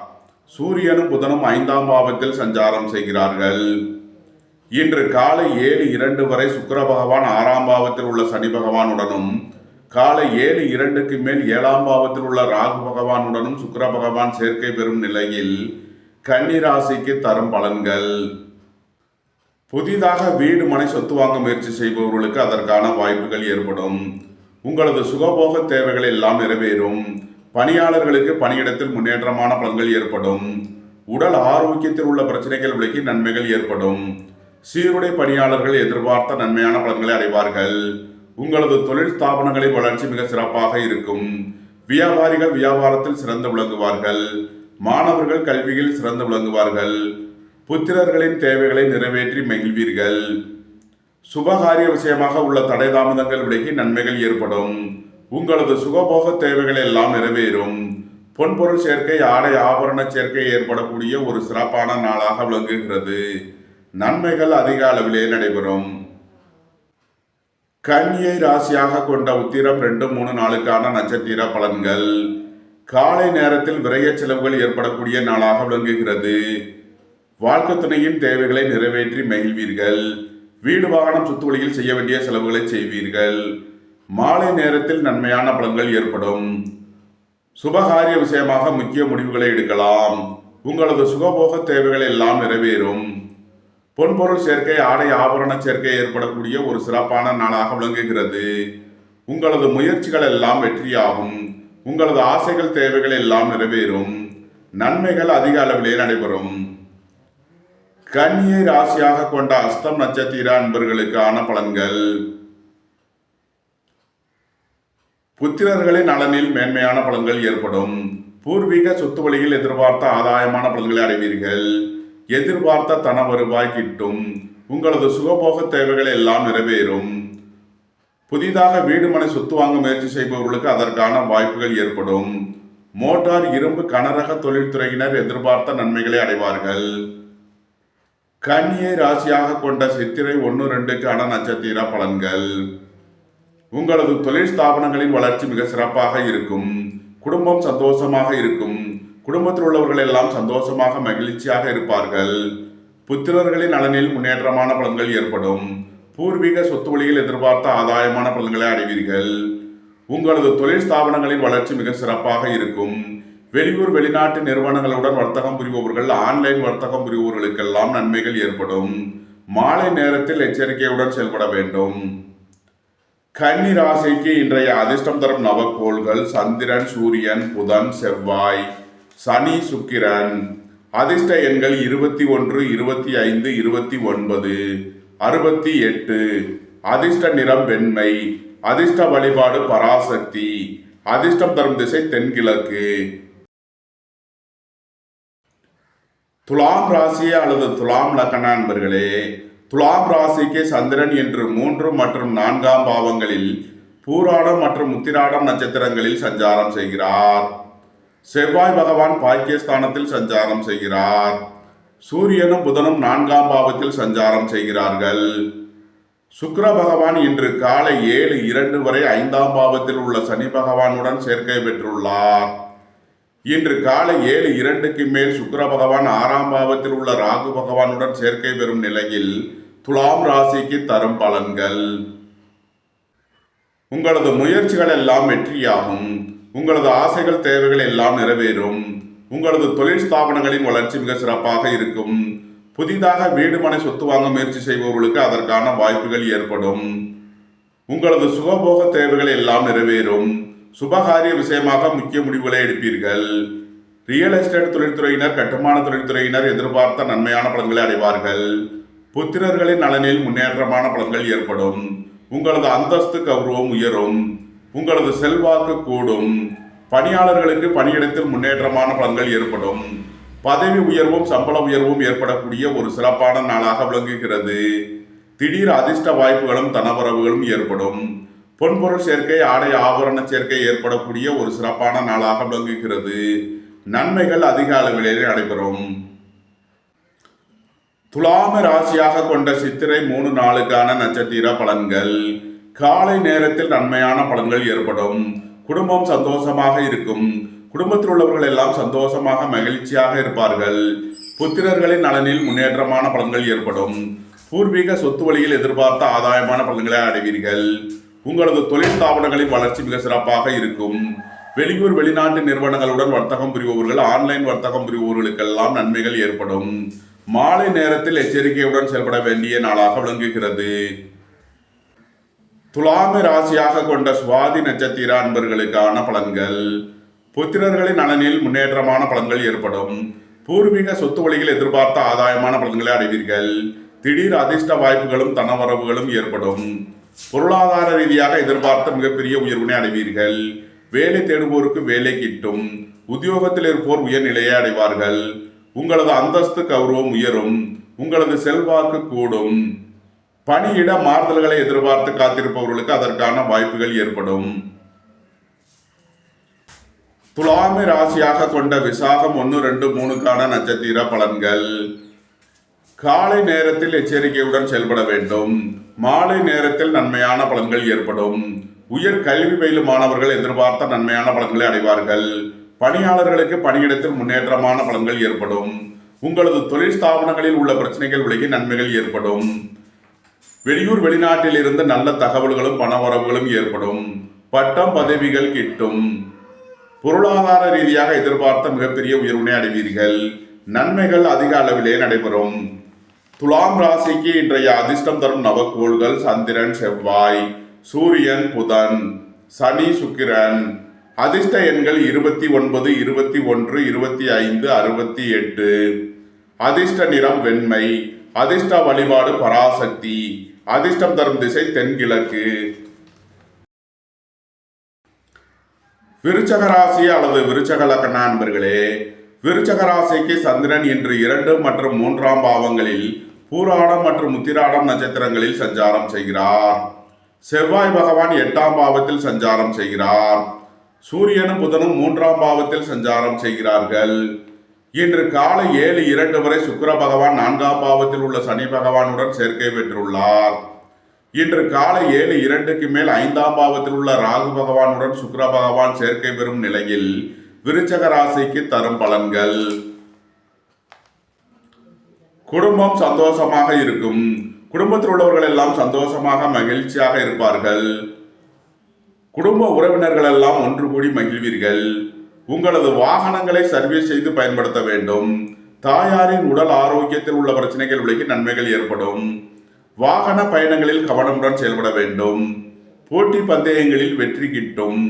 சூரியனும் புதனும் 5ஆம் பாவத்தில் சஞ்சாரம் செய்கிறார்கள். இன்று காலை 7:02 வரை சுக்கிர பகவான் 6ஆம் பாவத்தில் உள்ள சனி பகவானுடனும், காலை 7:02க்கு மேல் 7ஆம் பாவத்தில் உள்ள ராகு பகவானுடனும் சுக்கிர பகவான் சேர்க்கை பெறும் நிலையில் கன்னி ராசிக்கு தரும் பலன்கள். புதிதாக வீடு மனை சொத்து வாங்க முயற்சி செய்பவர்களுக்கு அதற்கான வாய்ப்புகள் ஏற்படும். உங்களது சுகபோக தேவைகள் எல்லாம் நிறைவேறும். பணியாளர்களுக்கு பணியிடத்தில் முன்னேற்றமான பலன்கள் ஏற்படும். உடல் ஆரோக்கியத்தில் உள்ள பிரச்சனைகள் விலகி நன்மைகள் ஏற்படும். சீருடை பணியாளர்கள் எதிர்பார்த்த நன்மையான பலன்களை அடைவார்கள். உங்களது தொழில் ஸ்தாபனங்களின் வளர்ச்சி மிக சிறப்பாக இருக்கும். வியாபாரிகள் வியாபாரத்தில் சிறந்து விளங்குவார்கள். மாணவர்கள் கல்வியில் சிறந்து விளங்குவார்கள். புத்திரர்களின் தேவைகளை நிறைவேற்றி மகிழ்வீர்கள். சுபகாரிய விஷயமாக உள்ள தடை தாமதங்கள் விலகி நன்மைகள் ஏற்படும். உங்களது சுகபோக தேவைகள் எல்லாம் நிறைவேறும். பொன்பொருள் சேர்க்கை, ஆடை ஆபரண சேர்க்கை ஏற்படக்கூடிய ஒரு சிறப்பான நாளாக விளங்குகிறது. நன்மைகள் அதிக அளவிலே நடைபெறும். கன்னியை ராசியாக கொண்ட உத்திரம் 2, 3 நாளுக்கான நட்சத்திர பலன்கள். காலை நேரத்தில் விரைய செலவுகள் ஏற்படக்கூடிய நாளாக விளங்குகிறது. வாழ்க்கை துணையின் தேவைகளை நிறைவேற்றி மகிழ்வீர்கள். வீடு வாகனம் சுத்துவழியில் செய்ய வேண்டிய செலவுகளை செய்வீர்கள். மாலை நேரத்தில் நன்மையான பலன்கள் ஏற்படும். சுபகாரிய விஷயமாக முக்கிய முடிவுகளை எடுக்கலாம். உங்களது சுகபோக தேவைகள் எல்லாம் நிறைவேறும். பொன்பொருள் சேர்க்கை, ஆடை ஆபரண சேர்க்கை ஏற்படக்கூடிய ஒரு சிறப்பான நாளாக விளங்குகிறது. உங்களது முயற்சிகள் எல்லாம் வெற்றியாகும். உங்களது ஆசைகள் தேவைகள் எல்லாம் நிறைவேறும். நன்மைகள் அதிக அளவிலே நடைபெறும். கன்னியை ராசியாக கொண்ட அஸ்தம் நட்சத்திர அன்பர்களுக்கான பலன்கள். புத்திரர்களின் நலனில் மேன்மையான பலன்கள் ஏற்படும். பூர்வீக சொத்து வழியில் எதிர்பார்த்த ஆதாயமான பலன்களை அடைவீர்கள். எதிர்பார்த்த தன வருவாய் கிட்டும். உங்களது சுகபோக தேவைகள் எல்லாம் நிறைவேறும். புதிதாக வீடு மனை சொத்து வாங்க முயற்சி செய்பவர்களுக்கு அதற்கான வாய்ப்புகள் ஏற்படும். மோட்டார், இரும்பு, கனரக தொழில்துறையினர் எதிர்பார்த்த நன்மைகளை அடைவார்கள். கன்னியை ராசியாக கொண்ட சித்திரை 1, 2க்கான நட்சத்திர பலன்கள். உங்களது தொழில் ஸ்தாபனங்களின் வளர்ச்சி மிக சிறப்பாக இருக்கும். குடும்பம் சந்தோஷமாக இருக்கும். குடும்பத்தில் உள்ளவர்கள் எல்லாம் சந்தோஷமாக மகிழ்ச்சியாக இருப்பார்கள். புத்திரர்களின் நலனில் முன்னேற்றமான பலன்கள் ஏற்படும். பூர்வீக சொத்து வழியில் எதிர்பார்த்த ஆதாயமான பலன்களை அடைவீர்கள். உங்களது தொழில் ஸ்தாபனங்களின் வளர்ச்சி மிக சிறப்பாக இருக்கும். வெளியூர் வெளிநாட்டு நிறுவனங்களுடன் வர்த்தகம் புரிபவர்கள், ஆன்லைன் வர்த்தகம் புரிபவர்களுக்கெல்லாம் நன்மைகள் ஏற்படும். மாலை நேரத்தில் எச்சரிக்கையுடன் செயல்பட வேண்டும். கன்னி ராசிக்கு இன்றைய அதிர்ஷ்டம் தரும் நவக்கோள்கள் சந்திரன், சூரியன், புதன், செவ்வாய், சனி, சுக்கிரன். அதிர்ஷ்ட எண்கள் 21, 25, 29, 68. அதிர்ஷ்ட நிறம் வெண்மை. அதிர்ஷ்ட வழிபாடு பராசக்தி. அதிர்ஷ்டம் தரும் திசை தென்கிழக்கு. துலாம் ராசி அல்லது துலாம் லக்ன அன்பர்களே, துலாம் ராசிக்கு சந்திரன் இன்று 3 மற்றும் 4ஆம் பாவங்களில் பூராடம் மற்றும் உத்திராடம் நட்சத்திரங்களில் சஞ்சாரம் செய்கிறார். செவ்வாய் பகவான் பாக்கியஸ்தானத்தில் சஞ்சாரம் செய்கிறார். சூரியனும் புதனும் 4ஆம் பாவத்தில் சஞ்சாரம் செய்கிறார்கள். சுக்கிர பகவான் இன்று காலை 7:02 வரை 5ஆம் பாவத்தில் உள்ள சனி பகவானுடன் சேர்க்கை பெற்றுள்ளார். இன்று காலை 7:02க்கு மேல் சுக்கிர பகவான் 6ஆம் பாவத்தில் உள்ள ராகு பகவானுடன் சேர்க்கை பெறும் நிலையில் துலாம் ராசிக்கு தரும் பலன்கள். உங்களது முயற்சிகள் எல்லாம் வெற்றியாகும். உங்களது ஆசைகள் தேவைகள் எல்லாம் நிறைவேறும். உங்களது தொழில் ஸ்தாபனங்களின் வளர்ச்சி மிக சிறப்பாக இருக்கும். புதிதாக வீடு மனை சொத்து வாங்க முயற்சி செய்பவர்களுக்கு அதற்கான வாய்ப்புகள் ஏற்படும். உங்களது சுகபோக தேவைகள் எல்லாம் நிறைவேறும். சுபகாரிய விஷயமாக முக்கிய முடிவுகளை எடுப்பீர்கள். ரியல் எஸ்டேட் தொழில்துறையினர், கட்டுமான தொழில்துறையினர் எதிர்பார்த்த நன்மையான பலன்களை அடைவார்கள். புத்திரர்களின் நலனில் முன்னேற்றமான பலன்கள் ஏற்படும். உங்களது அந்தஸ்து கௌரவம் உயரும். உங்களது செல்வாக்கு கூடும். பணியாளர்களுக்கு பணியிடத்தில் முன்னேற்றமான பலன்கள் ஏற்படும். பதவி உயர்வும் சம்பள உயர்வும் ஏற்படக்கூடிய ஒரு சிறப்பான நாளாக விளங்குகிறது. திடீர் அதிர்ஷ்ட வாய்ப்புகளும் தனவரவுகளும் ஏற்படும். பொன்பொருள் சேர்க்கை, ஆடை ஆபரண சேர்க்கை ஏற்படக்கூடிய ஒரு சிறப்பான நாளாக விளங்குகிறது. நன்மைகள் அதிக அளவிலே நடைபெறும். துலாம ராசியாக கொண்ட சித்திரை 3 நாளுக்கான நட்சத்திர பலன்கள். காலை நேரத்தில் நன்மையான பலன்கள் ஏற்படும். குடும்பம் சந்தோஷமாக இருக்கும். குடும்பத்தில் உள்ளவர்கள் எல்லாம் சந்தோஷமாக மகிழ்ச்சியாக இருப்பார்கள். புத்திரர்களின் நலனில் முன்னேற்றமான பலன்கள் ஏற்படும். பூர்வீக சொத்து வழியில் எதிர்பார்த்த ஆதாயமான பலன்களை அடைவீர்கள். உங்களது தொழில் ஸ்தாபனங்களின் வளர்ச்சி மிக சிறப்பாக இருக்கும். வெளியூர் வெளிநாட்டு நிறுவனங்களுடன் வர்த்தகம் புரிபவர்கள், ஆன்லைன் வர்த்தகம் புரிபவர்களுக்கெல்லாம் நன்மைகள் ஏற்படும். மாலை நேரத்தில் எச்சரிக்கையுடன் செயல்பட வேண்டிய நாளாக விளங்குகிறது. துலாம ராசியாக கொண்ட சுவாதி நட்சத்திர அன்பர்களுக்கான பலன்கள். புத்திரர்களின் நலனில் முன்னேற்றமான பலன்கள் ஏற்படும். பூர்வீக சொத்து வழியில் எதிர்பார்த்த ஆதாயமான பலன்களை அடைவீர்கள். திடீர் அதிர்ஷ்ட வாய்ப்புகளும் தனவரவுகளும் ஏற்படும். பொருளாதார ரீதியாக எதிர்பார்த்த மிகப்பெரிய உயர்வினை அடைவீர்கள். வேலை தேடுவோருக்கு வேலை கிட்டும். உத்தியோகத்தில் இருப்போர் உயர்நிலையை அடைவார்கள். உங்களது அந்தஸ்து கௌரவம் உயரும். உங்களது செல்வாக்கு கூடும். பணியிட மாறுதல்களை எதிர்பார்த்து காத்திருப்பவர்களுக்கு அதற்கான வாய்ப்புகள் ஏற்படும். துலாம ராசியாக கொண்ட விசாகம் 1, 2, 3க்கான நட்சத்திர பலன்கள். காலை நேரத்தில் எச்சரிக்கையுடன் செயல்பட வேண்டும். மாலை நேரத்தில் நன்மையான பலன்கள் ஏற்படும். உயர் கல்வி பயிலும் மாணவர்கள் எதிர்பார்த்த நன்மையான பலன்களை அடைவார்கள். பணியாளர்களுக்கு பணியிடத்தில் முன்னேற்றமான பலன்கள் ஏற்படும். உங்களது தொழில் ஸ்தாபனங்களில் உள்ள பிரச்சனைகள் விலகி நன்மைகள் ஏற்படும். வெளியூர் வெளிநாட்டில் இருந்து நல்ல தகவல்களும் பணவரவுகளும் ஏற்படும். பட்டம் பதவிகள் கிட்டும். பொருளாதார ரீதியாக எதிர்பார்த்த மிகப்பெரிய உயர்வினை அடைவீர்கள். நன்மைகள் அதிக அளவிலே நடைபெறும். துலாம் ராசிக்கு இன்றைய அதிர்ஷ்டம் தரும் நவக்கோள்கள் சந்திரன், செவ்வாய், சூரியன், புதன், சனி, சுக்கிரன். அதிர்ஷ்ட எண்கள் 29, 21, 25, 68. அதிர்ஷ்ட நிறம் வெண்மை. அதிர்ஷ்ட வழிபாடு பராசக்தி. அதிர்ஷ்டம் தரும் திசை தென்கிழக்கு. விருச்சக ராசி அல்லது விருச்சக லக்ன அன்பர்களே, விருச்சக ராசிக்கு சந்திரன் இன்று 2 மற்றும் 3ஆம் பாவங்களில் பூராடம் மற்றும் உத்திராடம் நட்சத்திரங்களில் சஞ்சாரம் செய்கிறார். செவ்வாய் பகவான் 8ஆம் பாவத்தில் சஞ்சாரம் செய்கிறார். சூரியனும் புதனும் 3ஆம் பாவத்தில் சஞ்சாரம் செய்கிறார்கள். இன்று காலை 7:02 வரை சுக்கிர பகவான் 4ஆம் பாவத்தில் உள்ள சனி பகவானுடன் சேர்க்கை பெற்றுள்ளார். இன்று காலை 7:02க்கு மேல் 5ஆம் பாவத்தில் உள்ள ராகு பகவானுடன் சுக்கிர பகவான் சேர்க்கை பெறும் நிலையில் விருச்சக ராசிக்கு தரும் பலன்கள். குடும்பம் சந்தோஷமாக இருக்கும். குடும்பத்தில் உள்ளவர்கள் எல்லாம் சந்தோஷமாக மகிழ்ச்சியாக இருப்பார்கள். குடும்ப உறவினர்கள் எல்லாம் ஒன்று கூடி மகிழ்வீர்கள். உங்களது வாகனங்களை சர்வீஸ் செய்து பயன்படுத்த வேண்டும். தாயாரின் உடல் ஆரோக்கியத்தில் உள்ள பிரச்சனைகள் விலகி நன்மைகள் ஏற்படும். வாகன பயணங்களில் கவனமுடன் செயல்பட வேண்டும். போட்டி பந்தயங்களில் வெற்றி கிட்டும்.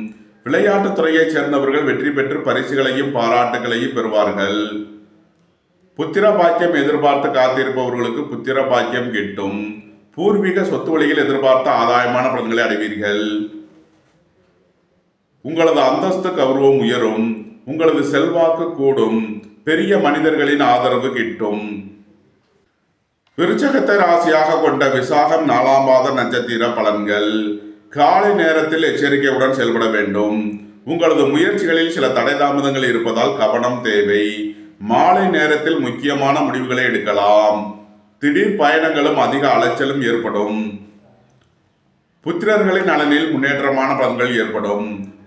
விளையாட்டுத் துறையைச் சேர்ந்தவர்கள் வெற்றி பெற்று பரிசுகளையும் பாராட்டுகளையும் பெறுவார்கள். புத்திர பாக்கியம் எதிர்பார்த்து காத்திருப்பவர்களுக்கு புத்திர பாக்கியம் கிட்டும். பூர்வீக சொத்து வழியில் எதிர்பார்த்த ஆதாயமான பலன்களை அடைவீர்கள். உங்களது அந்தஸ்து கௌரவம் உயரும். உங்களது செல்வாக்கு கூடும். பெரிய மனிதர்களின் ஆதரவு கிட்டும். விருச்சகத்தை ராசியாக கொண்ட விசாகம் 4ஆம் பாத நட்சத்திர பலன்கள். காலை நேரத்தில் எச்சரிக்கையுடன் செயல்பட வேண்டும். உங்களது முயற்சிகளில் சில தடை தாமதங்கள் இருப்பதால் கவனம் தேவை. மாலை நேரத்தில் முக்கியமான முடிவுகளை எடுக்கலாம். திடீர் பயணங்களும் அதிக அலைச்சலும் ஏற்படும். புத்திரர்களின் நலனில் முன்னேற்றமான பலன்கள் ஏற்படும்.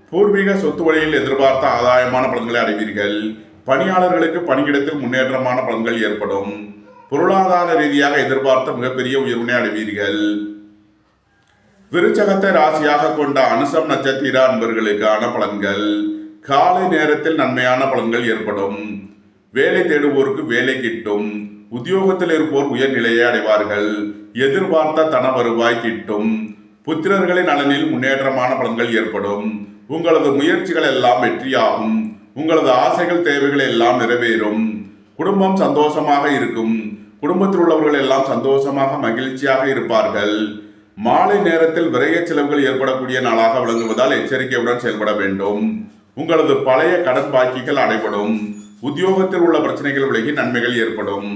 பூர்வீக சொத்து வழியில் எதிர்பார்த்த ஆதாயமான பலன்களை அடைவீர்கள். பணியாளர்களுக்கு பணியிடத்தில் முன்னேற்றமான பலன்கள் ஏற்படும். பொருளாதார ரீதியாக எதிர்பார்த்த மிகப்பெரிய உயர்வினை அடைவீர்கள். விருச்சகத்தை ராசியாக கொண்ட அனுசம் நட்சத்திர அன்பர்களுக்கான பலன்கள். காலை நேரத்தில் நன்மையான பலன்கள் ஏற்படும். வேலை தேடுவோருக்கு வேலை கிட்டும். உத்தியோகத்தில் இருப்போர் உயர்நிலையை அடைவார்கள். எதிர்பார்த்த தன வருவாய் கிட்டும். புத்திரர்களின் நலனில் முன்னேற்றமான பலன்கள் ஏற்படும். உங்களது முயற்சிகள் எல்லாம் வெற்றியாகும். உங்களது ஆசைகள் தேவைகள் எல்லாம் நிறைவேறும். குடும்பம் சந்தோஷமாக இருக்கும். குடும்பத்தில் உள்ளவர்கள் எல்லாம் சந்தோஷமாக மகிழ்ச்சியாக இருப்பார்கள். மாலை நேரத்தில் விரைய செலவுகள் ஏற்படக்கூடிய நாளாக விளங்குவதால் எச்சரிக்கையுடன் செயல்பட வேண்டும். உங்களது பழைய கடன் பாக்கிகள் அடைபடும். உத்தியோகத்தில் உள்ள பிரச்சனைகள் விலகி நன்மைகள் ஏற்படும்.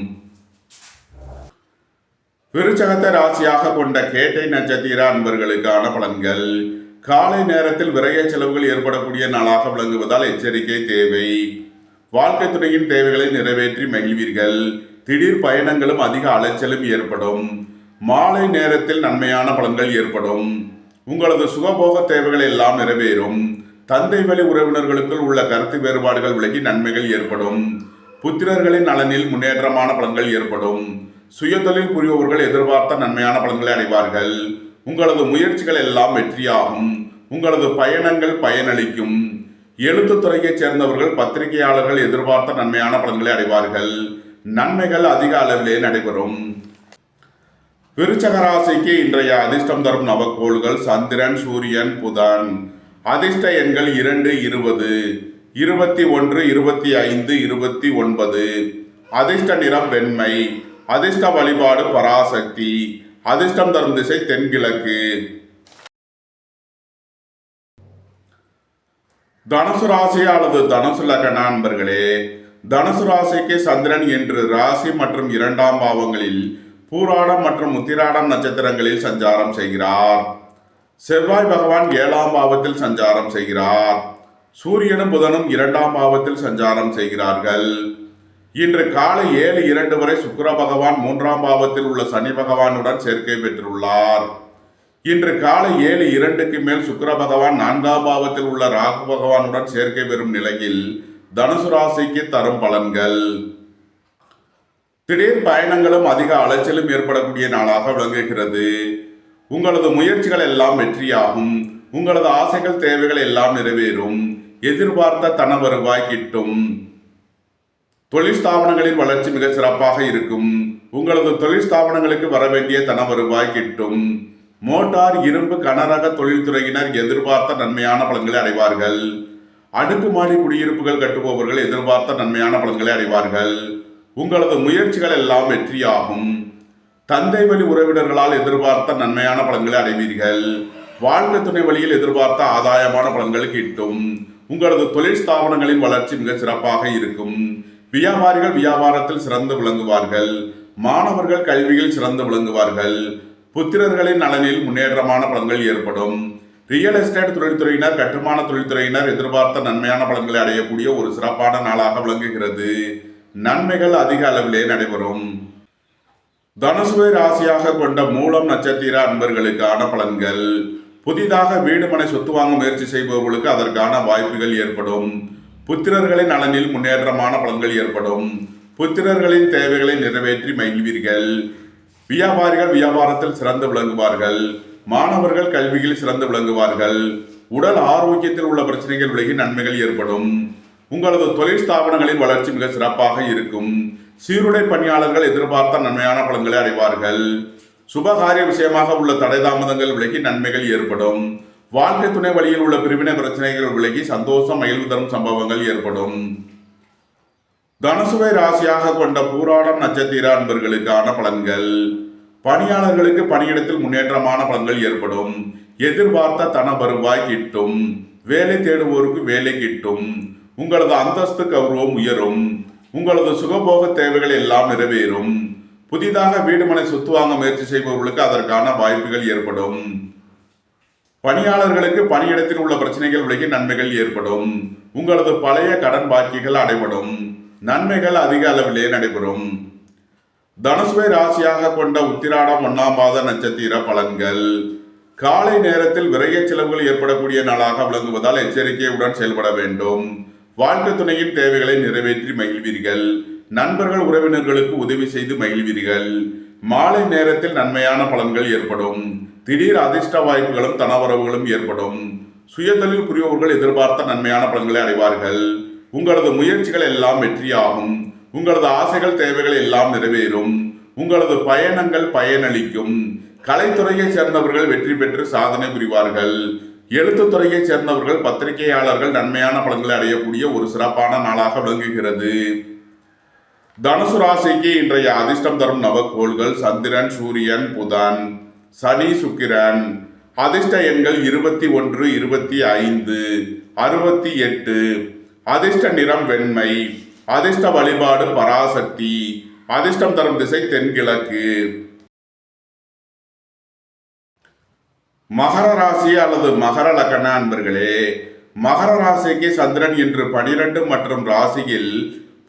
விருச்சகத்தை ராசியாக கொண்ட கேட்டை நட்சத்திர அன்பர்களுக்கான பலன்கள். காலை நேரத்தில் விரைய செலவுகள் ஏற்படக்கூடிய நாளாக விளங்குவதால் எச்சரிக்கை தேவை. வாழ்க்கை துறையின் தேவைகளை நிறைவேற்றி மகிழ்வீர்கள். திடீர் பயணங்களும் அதிக அலைச்சலும் ஏற்படும். மாலை நேரத்தில் நன்மையான பலன்கள் ஏற்படும். உங்களது சுகபோக தேவைகள் எல்லாம் நிறைவேறும். தந்தை வழி உறவினர்களுக்குள் உள்ள கருத்து வேறுபாடுகள் விலகி நன்மைகள் ஏற்படும். புத்திரர்களின் நலனில் முன்னேற்றமான பலன்கள் ஏற்படும். சுயதொழில் புரிபவர்கள் எதிர்பார்த்த நன்மையான பலன்களை அடைவார்கள். உங்களது முயற்சிகள் எல்லாம் வெற்றியாகும். உங்களது பயணங்கள் பயனளிக்கும். எழுத்துத்துறையைச் சேர்ந்தவர்கள் பத்திரிகையாளர்கள் எதிர்பார்த்த நன்மையான பலன்களை அடைவார்கள். நன்மைகள் அதிக அளவிலே நடைபெறும். விருச்சக ராசிக்கு இன்றைய அதிர்ஷ்டம் தரும் நவக்கோள்கள் சந்திரன், சூரியன், புதன். அதிர்ஷ்ட எண்கள் 2, 20, 21, 25, 29. அதிர்ஷ்ட நிறம் வெண்மை. அதிர்ஷ்ட வழிபாடு பராசக்தி. அதிர்ஷ்டம் தரும் திசை தென்கிழக்கு. தனுசு ராசி அல்லது தனுசு லக்ன அன்பர்களே, தனுசு ராசிக்கு சந்திரன் என்று ராசி மற்றும் 2ஆம் பாவங்களில் பூராடம் மற்றும் உத்திராடம் நட்சத்திரங்களில் சஞ்சாரம் செய்கிறார். செவ்வாய் பகவான் 7ஆம் பாவத்தில் சஞ்சாரம் செய்கிறார். சூரியனும் புதனும் 2ஆம் பாவத்தில் சஞ்சாரம் செய்கிறார்கள். இன்று காலை 7:02 வரை சுக்கிர பகவான் 3ஆம் பாவத்தில் உள்ள சனி பகவானுடன் சேர்க்கை பெற்றுள்ளார். இன்று காலை 7:02க்கு மேல் சுக்கிர பகவான் 4ஆம் பாவத்தில் உள்ள ராகு பகவானுடன் சேர்க்கை பெறும் நிலையில் தனுசு ராசிக்கு தரும் பலன்கள். திடீர் பயணங்களும் அதிக அலைச்சலும் ஏற்படக்கூடிய நாளாக விளங்குகிறது. உங்களது முயற்சிகள் எல்லாம் வெற்றியாகும். உங்களது ஆசைகள் தேவைகள் எல்லாம் நிறைவேறும். எதிர்பார்த்த தன வருவாய் கிட்டும். தொழில் ஸ்தாபனங்களின் வளர்ச்சி மிக சிறப்பாக இருக்கும். உங்களது தொழில் ஸ்தாபனங்களுக்கு வர வேண்டிய தன வருவாய் கிட்டும். மோட்டார், இரும்பு, கனரக தொழில்துறையினர் எதிர்பார்த்த நன்மையான பலன்களை அடைவார்கள். அடுக்குமாடி குடியிருப்புகள் கட்டுபவர்கள் எதிர்பார்த்த நன்மையான பலன்களை அடைவார்கள். உங்களது முயற்சிகள் எல்லாம் வெற்றியாகும். தந்தை வழி உறவினர்களால் எதிர்பார்த்த நன்மையான பலன்களை அடைவீர்கள். வாழ்க்கை துணை வழியில் எதிர்பார்த்த ஆதாயமான பலன்கள் கிட்டும். உங்களது தொழில் ஸ்தாபனங்களின் வளர்ச்சி மிக சிறப்பாக இருக்கும். வியாபாரிகள் வியாபாரத்தில் சிறந்து விளங்குவார்கள். மாணவர்கள் கல்வியில் சிறந்து விளங்குவார்கள். புத்திரர்களின் நலனில் முன்னேற்றமான பலன்கள் ஏற்படும். ரியல் எஸ்டேட் தொழில்துறையினர், கட்டுமான தொழில்துறையினர் எதிர்பார்த்த நன்மையான பலன்களை அடையக்கூடிய ஒரு சிறப்பான நாளாக விளங்குகிறது. நன்மைகள் அதிக அளவிலே நடைபெறும். தனுசுவை ராசியாக கொண்ட மூலம் நட்சத்திர அன்பர்களுக்கான பலன்கள். புதிதாக வீடு மனை சொத்து வாங்க முயற்சி செய்பவர்களுக்கு அதற்கான வாய்ப்புகள் ஏற்படும். புத்திரர்களின் நலனில் முன்னேற்றமான பலன்கள் ஏற்படும். புத்திரர்களின் தேவைகளை நிறைவேற்றி மகிழ்வீர்கள். வியாபாரிகள் வியாபாரத்தில் சிறந்து விளங்குவார்கள். மாணவர்கள் கல்வியில் சிறந்து விளங்குவார்கள். உடல் ஆரோக்கியத்தில் உள்ள பிரச்சனைகள் விலகி நன்மைகள் ஏற்படும். உங்களது தொழில் ஸ்தாபனங்களின் வளர்ச்சி மிக சிறப்பாக இருக்கும். சீருடை பணியாளர்கள் எதிர்பார்த்த நன்மையான பலன்களை அடைவார்கள். சுபகாரிய விஷயமாக உள்ள தடை தாமதங்கள் விலகி நன்மைகள் ஏற்படும். வாழ்க்கை துணை வழியில் உள்ள பிரிவினை பிரச்சனைகள் விலகி சந்தோஷம் மகிழ்வு தரும் சம்பவங்கள் ஏற்படும். தனுசுவை ராசியாக கொண்ட பூராடம் நட்சத்திர அன்பர்களுக்கான பலன்கள். பணியாளர்களுக்கு பணியிடத்தில் முன்னேற்றமான பலன்கள் ஏற்படும். எதிர்பார்த்த தன வருவாய் கிட்டும். வேலை தேடுவோருக்கு வேலை கிட்டும். உங்களது அந்தஸ்து கௌரவம் உயரும். உங்களது சுகபோக தேவைகள் எல்லாம் நிறைவேறும். புதிதாக வீடு மனை சொத்து வாங்க முயற்சி செய்பவர்களுக்கு அதற்கான வாய்ப்புகள் ஏற்படும். பணியாளர்களுக்கு பணியிடத்தில் உள்ள பிரச்சனைகள் விலகி நன்மைகள் ஏற்படும். உங்களது பழைய கடன் பாக்கிகள் அடைபடும். நன்மைகள் அதிக அளவிலே நடைபெறும். தனுசுவை ராசியாக கொண்ட உத்திராடம் 1ஆம் பாத நட்சத்திர பலன்கள். காலை நேரத்தில் விரைய செலவுகள் ஏற்படக்கூடிய நாளாக விளங்குவதால் எச்சரிக்கையுடன் செயல்பட வேண்டும். வாழ்க்கை துணையின் தேவைகளை நிறைவேற்றி மகிழ்வீர்கள். நண்பர்கள் உறவினர்களுக்கு உதவி செய்து மகிழ்வீர்கள். மாலை நேரத்தில் நன்மையான பலன்கள் ஏற்படும். திடீர் அதிர்ஷ்ட வாய்ப்புகளும் தனவரவுகளும் ஏற்படும். சுயதொழில் புரிபவர்கள் எதிர்பார்த்த நன்மையான பலன்களை அடைவார்கள். உங்களது முயற்சிகள் எல்லாம் வெற்றியாகும். உங்களது ஆசைகள் தேவைகள் எல்லாம் நிறைவேறும். உங்களது பயணங்கள் பயனளிக்கும். கலைத்துறையை சேர்ந்தவர்கள் வெற்றி பெற்று சாதனை புரிவார்கள். எழுத்துத்துறையை சேர்ந்தவர்கள் பத்திரிகையாளர்கள் நன்மையான பலன்களை அடையக்கூடிய ஒரு சிறப்பான நாளாக விளங்குகிறது. தனுசு ராசிக்கு இன்றைய அதிர்ஷ்டம் தரும் நவக்கோள்கள் சந்திரன், சூரியன், புதன், சனி, சுக்கிரன். அதிர்ஷ்ட எண்கள் 21, 25, 68. அதிர்ஷ்ட நிறம் வெண்மை. அதிர்ஷ்ட வழிபாடு பராசக்தி. அதிர்ஷ்டம் தரும் திசை தென்கிழக்கு. மகர ராசி அல்லது மகர லக்ன அன்பர்களே, மகர ராசிக்கு சந்திரன் இன்று 12 மற்றும் ராசியில்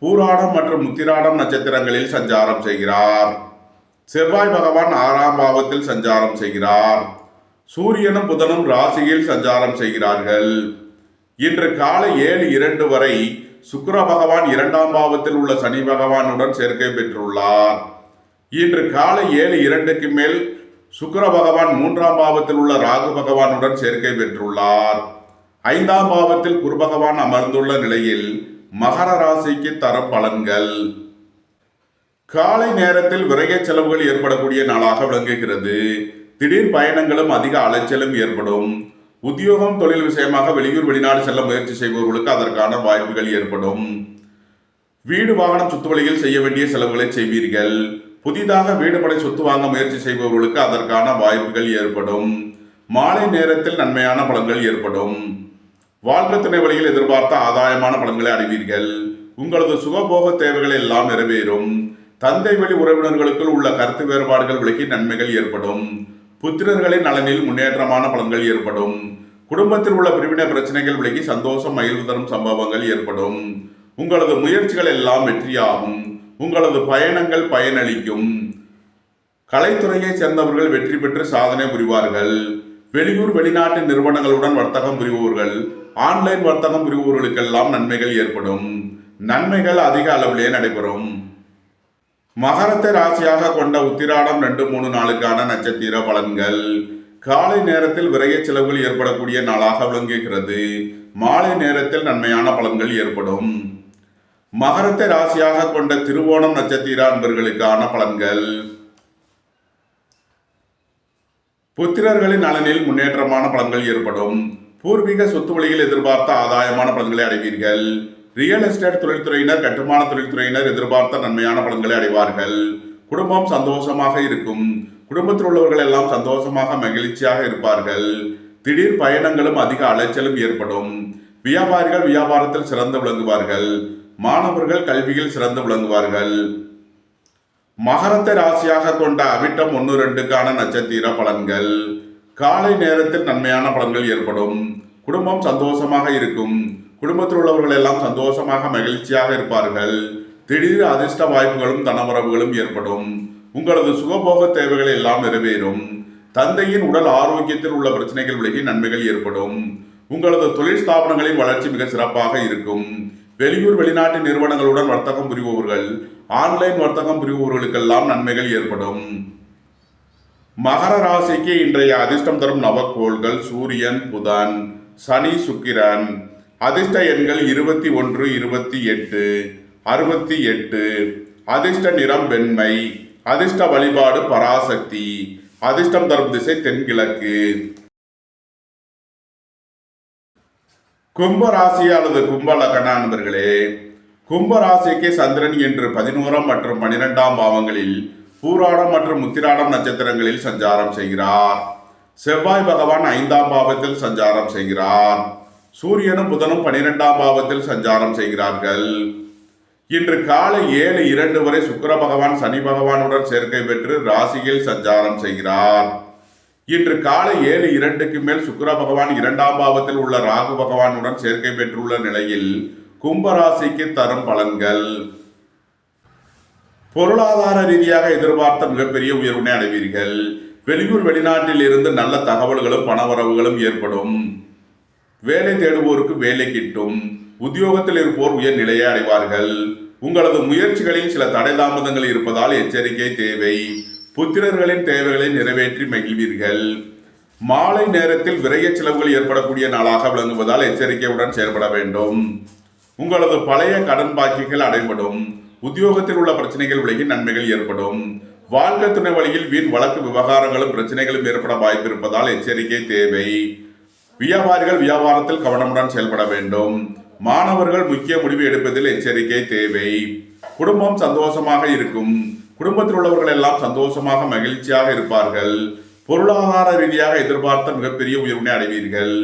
பூராடம் மற்றும் உத்திராடம் நட்சத்திரங்களில் சஞ்சாரம் செய்கிறார். செவ்வாய் பகவான் 6ஆம் பாவத்தில் சஞ்சாரம் செய்கிறார். சூரியனும் புதனும் ராசியில் சஞ்சாரம் செய்கிறார்கள். இன்று காலை 7:02 வரை சுக்கிர பகவான் 2ஆம் பாவத்தில் உள்ள சனி பகவானுடன் சேர்க்கை பெற்றுள்ளார். இன்று காலை 7:02க்கு மேல் சுக்கிர பகவான் 3ஆம் பாவத்தில் உள்ள ராகு பகவானுடன் சேர்க்கை பெற்றுள்ளார். 5ஆம் பாவத்தில் குரு பகவான் அமர்ந்துள்ள நிலையில் மகர ராசிக்கு தரும் பலன்கள். காலை நேரத்தில் விரய செலவுகள் ஏற்படக்கூடிய நாளாக விளங்குகிறது. திடீர் பயணங்களும் அதிக அலைச்சலும் ஏற்படும். உத்தியோகம் தொழில் விஷயமாக வெளியூர் வெளிநாடு செல்ல முயற்சி செய்பவர்களுக்கு அதற்கான வாய்ப்புகள் ஏற்படும். வீடு வாகனம் சொத்து வழியில் செய்ய வேண்டிய செலவுகளை செய்வீர்கள். புதிதாக வீடு படை சொத்து வாங்க முயற்சி செய்பவர்களுக்கு அதற்கான வாய்ப்புகள் ஏற்படும். மாலை நேரத்தில் நன்மையான பலன்கள் ஏற்படும். வாழ்க்கை துணை வழியில் எதிர்பார்த்த ஆதாயமான பலன்களை அடைவீர்கள். உங்களது சுகபோக தேவைகள் எல்லாம் நிறைவேறும். தந்தை வழி உறவினர்களுக்குள் உள்ள கருத்து வேறுபாடுகள் விலகி நன்மைகள் ஏற்படும். புத்திரர்களின் நலனில் முன்னேற்றமான பலன்கள் ஏற்படும். குடும்பத்தில் உள்ள பிரிவினை பிரச்சனைகள் விலகி சந்தோஷம் மகிழ்வு தரும் சம்பவங்கள் ஏற்படும். உங்களது முயற்சிகள் எல்லாம் வெற்றியாகும். உங்களது பயணங்கள் பயனளிக்கும். கலைத்துறையை சேர்ந்தவர்கள் வெற்றி பெற்று சாதனை புரிவார்கள். வெளியூர் வெளிநாட்டு நிறுவனங்களுடன் வர்த்தகம் புரிபவர்கள், ஆன்லைன் வர்த்தகம் புரிபவர்களுக்கெல்லாம் நன்மைகள் ஏற்படும். நன்மைகள் அதிக அளவிலே நடைபெறும். மகரத்தை ராசியாக கொண்ட உத்திராடம் 2, 3 நாளுக்கான நட்சத்திர பலன்கள். காலை நேரத்தில் விரய செலவுகள் ஏற்படக்கூடிய நாளாக விளங்குகிறது. மாலை நேரத்தில் நன்மையான பலன்கள் ஏற்படும். மகரத்தை ராசியாக கொண்ட திருவோணம் நட்சத்திர அன்பர்களுக்கான பலன்கள். புத்திரர்களின் நலனில் முன்னேற்றமான பலன்கள் ஏற்படும். பூர்வீக சொத்து வழியில் எதிர்பார்த்த ஆதாயமான பலன்களை அடைவீர்கள். ரியல் எஸ்டேட் தொழில்துறையினர், கட்டுமான தொழில்துறையினர் எதிர்பார்த்த நன்மையான பலன்களை அடைவார்கள். குடும்பம் சந்தோஷமாக இருக்கும். குடும்பத்தில் உள்ளவர்கள் எல்லாம் சந்தோஷமாக மகிழ்ச்சியாக இருப்பார்கள். திடீர் பயணங்களும் அதிக அலைச்சலும் ஏற்படும். வியாபாரிகள் வியாபாரத்தில் சிறந்து விளங்குவார்கள். மாணவர்கள் கல்வியில் சிறந்து விளங்குவார்கள். மகரத்தை ராசியாக கொண்ட அவிட்டம் 1, 2க்கான நட்சத்திர பலன்கள். காலை நேரத்தில் நன்மையான பலன்கள் ஏற்படும். குடும்பம் சந்தோஷமாக இருக்கும். குடும்பத்தில் உள்ளவர்கள் எல்லாம் சந்தோஷமாக மகிழ்ச்சியாக இருப்பார்கள். திடீர் அதிர்ஷ்ட வாய்ப்புகளும் தனவரவுகளும் ஏற்படும். உங்களது சுகபோக தேவைகள் எல்லாம் நிறைவேறும். தந்தையின் உடல் ஆரோக்கியத்தில் உள்ள பிரச்சனைகள் விலகி நன்மைகள் ஏற்படும். உங்களது தொழில் ஸ்தாபனங்களின் வளர்ச்சி மிக சிறப்பாக இருக்கும். வெளியூர் வெளிநாட்டு நிறுவனங்களுடன் வர்த்தகம் புரிபவர்கள், ஆன்லைன் வர்த்தகம் புரிபவர்களுக்கெல்லாம் நன்மைகள் ஏற்படும். மகர ராசிக்கு இன்றைய அதிர்ஷ்டம் தரும் நவக்கோள்கள் சூரியன், புதன், சனி, சுக்கிரன். அதிர்ஷ்ட எண்கள் 21, 28, 68. அதிர்ஷ்ட நிறம் வெண்மை. அதிர்ஷ்ட வழிபாடு பராசக்தி. அதிர்ஷ்டம் தரும் திசை தென்கிழக்கு. கும்பராசி அல்லது கும்ப லக்ன அன்பர்களே, கும்பராசிக்கு சந்திரன் இன்று 11 மற்றும் 12ஆம் பாவங்களில் பூராடம் மற்றும் உத்திராடம் நட்சத்திரங்களில் சஞ்சாரம் செய்கிறார். செவ்வாய் பகவான் 5ஆம் பாவத்தில் சஞ்சாரம் செய்கிறார். சூரியனும் புதனும் 12ஆம் பாவத்தில் சஞ்சாரம் செய்கிறார்கள். இன்று காலை 7:02 வரை சுக்கிர பகவான் சனி பகவானுடன் சேர்க்கை பெற்று ராசியில் சஞ்சாரம் செய்கிறார். இன்று காலை 7:02க்கு மேல் சுக்கிர பகவான் 2ஆம் பாவத்தில் உள்ள ராகு பகவானுடன் சேர்க்கை பெற்றுள்ள நிலையில் கும்பராசிக்கு தரும் பலன்கள். பொருளாதார ரீதியாக எதிர்பார்த்த மிகப்பெரிய உயர்வினை அடைவீர்கள். வெளியூர் வெளிநாட்டில் இருந்து நல்ல தகவல்களும் பணவரவுகளும் ஏற்படும். வேலை தேடுவோருக்கு வேலை கிட்டும். உத்தியோகத்தில் இருப்போர் உயர் நிலையை அடைவார்கள். உங்களது முயற்சிகளில் சில தடை தாமதங்கள் இருப்பதால் எச்சரிக்கை தேவை. புத்திரர்களின் தேவைகளை நிறைவேற்றி மகிழ்வீர்கள். மாலை நேரத்தில் விரய செலவுகள் ஏற்படக்கூடிய நாளாக விளங்குவதால் எச்சரிக்கையுடன் செயல்பட வேண்டும். உங்களது பழைய கடன் பாக்கிகள் அடைபடும். உத்தியோகத்தில் உள்ள பிரச்சனைகள் விலகி நன்மைகள் ஏற்படும். வாழ்க்கை துணை வழியில் வீண் வழக்கு விவகாரங்களும் பிரச்சனைகளும் ஏற்பட வாய்ப்பு இருப்பதால் எச்சரிக்கை தேவை. வியாபாரிகள் வியாபாரத்தில் கவனமுடன் செயல்பட வேண்டும். மாணவர்கள் முக்கிய முடிவு எடுப்பதில் எச்சரிக்கை தேவை. குடும்பம் சந்தோஷமாக இருக்கும். குடும்பத்தில் உள்ளவர்கள் எல்லாம் சந்தோஷமாக மகிழ்ச்சியாக இருப்பார்கள். பொருளாதார ரீதியாக எதிர்பார்த்த மிகப்பெரிய உயர்வினை அடைவீர்கள்.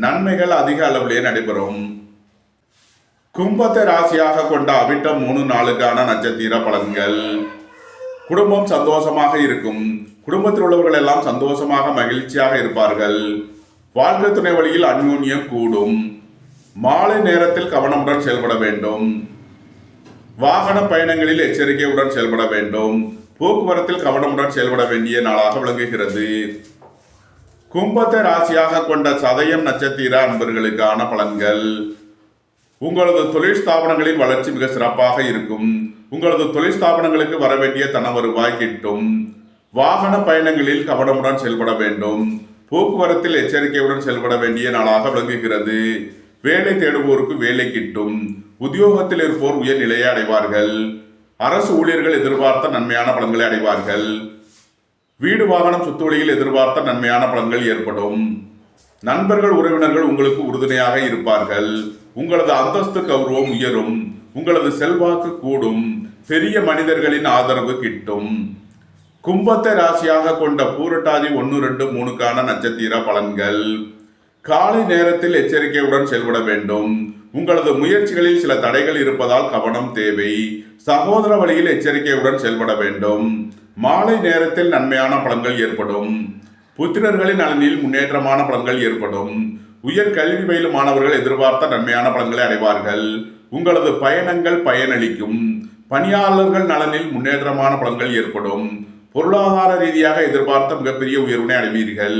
நன்மைகள் அதிக அளவிலே நடைபெறும். கும்பத்தை ராசியாக கொண்ட அவிட்டம் 3 நாளுக்கான நட்சத்திர பலன்கள். குடும்பம் சந்தோஷமாக இருக்கும். குடும்பத்தில் உள்ளவர்கள் எல்லாம் சந்தோஷமாக மகிழ்ச்சியாக இருப்பார்கள். வாழ்க்கை துணை வழியில் அந்யோன்யம் கூடும். மாலை நேரத்தில் கவனமுடன் செயல்பட வேண்டும். வாகன பயணங்களில் எச்சரிக்கையுடன் செயல்பட வேண்டும். போக்குவரத்தில் கவனமுடன் செயல்பட வேண்டிய நாளாக விளங்குகிறது. கும்பத்தை ராசியாக கொண்ட சதயம் நட்சத்திர அன்பர்களுக்கான பலன்கள். உங்களது தொழில் ஸ்தாபனங்களின் வளர்ச்சி மிக சிறப்பாக இருக்கும். உங்களது தொழில் ஸ்தாபனங்களுக்கு வர வேண்டிய தன வருவாய் கிட்டும். வாகன பயணங்களில் கவனமுடன் செயல்பட வேண்டும். போக்குவரத்தில் எச்சரிக்கையுடன் செயல்பட வேண்டிய நாளாக விளங்குகிறது. வேலை தேடுவோருக்கு வேலை கிட்டும். உத்தியோகத்தில் இருப்போர் உயர் நிலையை அடைவார்கள். அரசு ஊழியர்கள் எதிர்பார்த்த நன்மையான பலன்களை அடைவார்கள். வீடு வாகனம் சொத்து வழியில் எதிர்பார்த்த நன்மையான பலன்கள் ஏற்படும். நண்பர்கள் உறவினர்கள் உங்களுக்கு உறுதுணையாக இருப்பார்கள். உங்களது அந்தஸ்து கௌரவம் உயரும். உங்களது செல்வாக்கு கூடும். பெரிய மனிதர்களின் ஆதரவு கிட்டும். கும்பத்தை ராசியாக கொண்ட பூரட்டாதி 1, 2, 3க்கான நட்சத்திர பலன்கள். காலை நேரத்தில் எச்சரிக்கையுடன் செயல்பட வேண்டும். உங்களது முயற்சிகளில் சில தடைகள் இருப்பதால் கவனம் தேவை. சகோதர வழியில் எச்சரிக்கையுடன் செயல்பட வேண்டும். மாலை நேரத்தில் நன்மையான பலன்கள் ஏற்படும். புத்திரர்களின் நலனில் முன்னேற்றமான பலன்கள் ஏற்படும். உயர் கல்வி பயிலும் மாணவர்கள் எதிர்பார்த்த நன்மையான பலன்களை அடைவார்கள். உங்களது பயணங்கள் பயனளிக்கும். பணியாளர்கள் நலனில் முன்னேற்றமான பலன்கள் ஏற்படும். பொருளாதார ரீதியாக எதிர்பார்த்த மிகப்பெரிய உயர்வினை அடைவீர்கள்.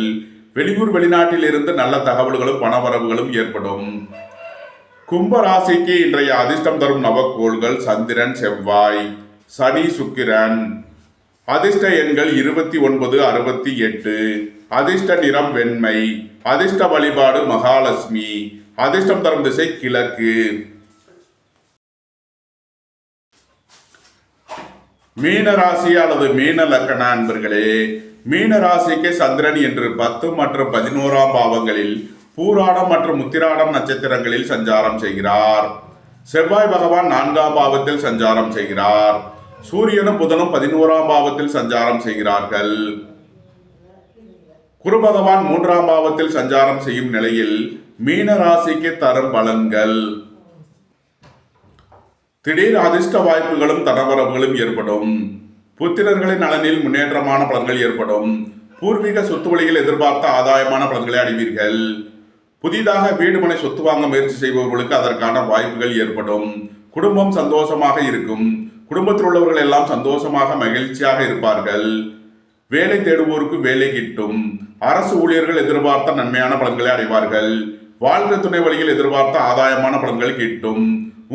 வெளியூர் வெளிநாட்டில் இருந்து நல்ல தகவல்களும் பணவரவுகளும் ஏற்படும். கும்ப ராசிக்கு இன்றைய அதிர்ஷ்டம் தரும் நவக்கோள்கள் சந்திரன், செவ்வாய், சனி, சுக்கிரன். அதிர்ஷ்ட எண்கள் 29, 68. அதிர்ஷ்ட நிறம் வெண்மை. அதிர்ஷ்ட வழிபாடு மகாலட்சுமி. அதிர்ஷ்டம் தரும் திசை கிழக்கு. மீன ராசி அல்லது மீன லக்கண அன்பர்களே, மீன ராசிக்கு சந்திரன் என்று 10 மற்றும் 11ஆம் பாவங்களில் பூராடம் மற்றும் உத்திராடம் நட்சத்திரங்களில் சஞ்சாரம் செய்கிறார். செவ்வாய் பகவான் 4ஆம் பாவத்தில் சஞ்சாரம் செய்கிறார். சூரியனும் புதனும் 11ஆம் பாவத்தில் சஞ்சாரம் செய்கிறார்கள். குரு பகவான் 3ஆம் பாவத்தில் சஞ்சாரம் செய்யும் நிலையில் மீன ராசிக்கு தரும் பலன்கள். திடீர் அதிர்ஷ்ட வாய்ப்புகளும் தனவரவுகளும் ஏற்படும். புத்திரர்களின் நலனில் முன்னேற்றமான பலன்கள் ஏற்படும். பூர்வீக சொத்து வழியில் எதிர்பார்த்த ஆதாயமான பலன்களை அடைவீர்கள். புதிதாக வீடுமனை சொத்து வாங்க முயற்சி செய்பவர்களுக்கு அதற்கான வாய்ப்புகள் ஏற்படும். குடும்பம் சந்தோஷமாக இருக்கும். குடும்பத்தில் உள்ளவர்கள் எல்லாம் சந்தோஷமாக மகிழ்ச்சியாக இருப்பார்கள். வேலை தேடுவோருக்கு வேலை கிட்டும். அரசு ஊழியர்கள் எதிர்பார்த்த நன்மையான பலன்களை அடைவார்கள். வாழ்க்கை துணை வழியில் எதிர்பார்த்த ஆதாயமான பலன்கள் கிட்டும்.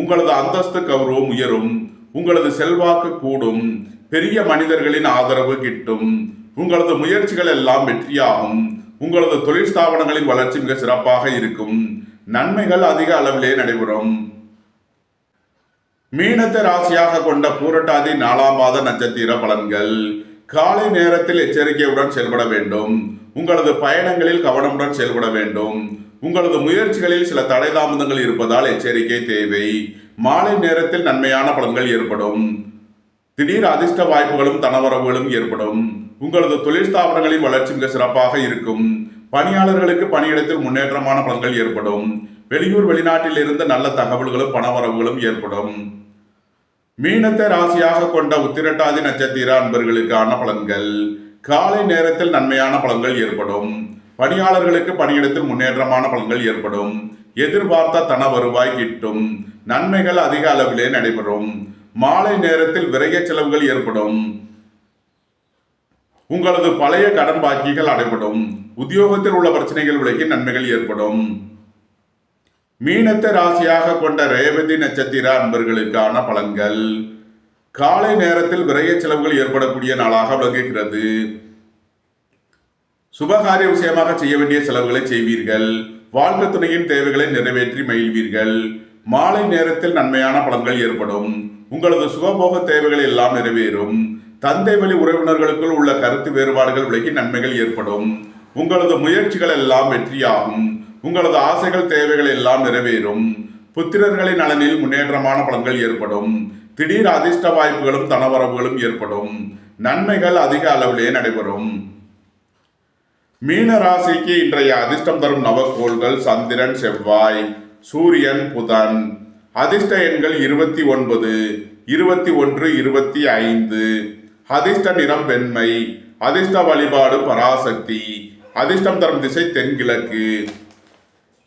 உங்களது அந்தஸ்து கௌரவம் உயரும். உங்களது செல்வாக்கு கூடும். பெரிய மனிதர்களின் ஆதரவு கிட்டும். உங்களது முயற்சிகள் எல்லாம் வெற்றியாகும். உங்களது தொழில் ஸ்தாபனங்களின் வளர்ச்சி மிக சிறப்பாக இருக்கும். நன்மைகள் அதிக அளவிலே நடைபெறும். மீனத்தை ராசியாக கொண்ட பூரட்டாதி 4ஆம் பாத நட்சத்திர பலன்கள். காலை நேரத்தில் எச்சரிக்கையுடன் செயல்பட வேண்டும். உங்களது பயணங்களில் கவனமுடன் செயல்பட வேண்டும். உங்களது முயற்சிகளில் சில தடை தாமதங்கள் இருப்பதால் எச்சரிக்கை தேவை. மாலை நேரத்தில் நன்மையான பலன்கள் ஏற்படும். திடீர் அதிர்ஷ்ட வாய்ப்புகளும் தனவரவுகளும் ஏற்படும். உங்களது தொழில் ஸ்தாபனங்களின் வளர்ச்சி மிக சிறப்பாக இருக்கும். பணியாளர்களுக்கு பணியிடத்தில் முன்னேற்றமான பலன்கள் ஏற்படும். வெளியூர் வெளிநாட்டில் இருந்து நல்ல தகவல்களும் பணவரவுகளும் ஏற்படும். மீனத்தை ராசியாக கொண்ட உத்திரட்டாதி நட்சத்திர அன்பர்களுக்கான பலன்கள். காலை நேரத்தில் நன்மையான பலன்கள் ஏற்படும். பணியாளர்களுக்கு பணியிடத்தில் முன்னேற்றமான பலன்கள் ஏற்படும். எதிர்பார்த்த தன வருவாய் கிட்டும். நன்மைகள் அதிக அளவிலே நடைபெறும். மாலை நேரத்தில் விரைய செலவுகள் ஏற்படும். உங்களது பழைய கடன் பாக்கிகள் அடைபடும். உத்தியோகத்தில் உள்ள பிரச்சனைகள் விலகி நன்மைகள் ஏற்படும். மீனத்தை ராசியாக கொண்ட ரேவதி நட்சத்திர அன்பர்களுக்கான பலன்கள். காலை நேரத்தில் விரைய செலவுகள் ஏற்படக்கூடிய நாளாக விளங்குகிறது. சுபகாரிய விஷயமாக செய்ய வேண்டிய செலவுகளை செய்வீர்கள். வாழ்க்கை துணையின் தேவைகளை நிறைவேற்றி மகிழ்வீர்கள். மாலை நேரத்தில் நன்மையான பலன்கள் ஏற்படும். உங்களது சுகபோக தேவைகள் எல்லாம் நிறைவேறும். தந்தை வழி உறவினர்களுக்குள் உள்ள கருத்து வேறுபாடுகள் விலகி நன்மைகள் ஏற்படும். உங்களது முயற்சிகள் எல்லாம் வெற்றியாகும். உங்களது ஆசைகள் தேவைகள் எல்லாம் நிறைவேறும். புத்திரர்களின் நலனில் முன்னேற்றமான பலன்கள் ஏற்படும். திடீர் அதிர்ஷ்ட வாய்ப்புகளும் தனவரவுகளும் ஏற்படும். நன்மைகள் அதிக அளவிலே நடைபெறும். மீன ராசிக்கு இன்றைய அதிர்ஷ்டம் தரும் நவக்கோள்கள் சந்திரன், செவ்வாய், சூரியன், புதன். அதிர்ஷ்ட எண்கள் 29, 21, 25. அதிர்ஷ்ட நிறம் வெண்மை. அதிர்ஷ்ட வழிபாடு பராசக்தி. அதிர்ஷ்டம் தரும் திசை தென்கிழக்கு.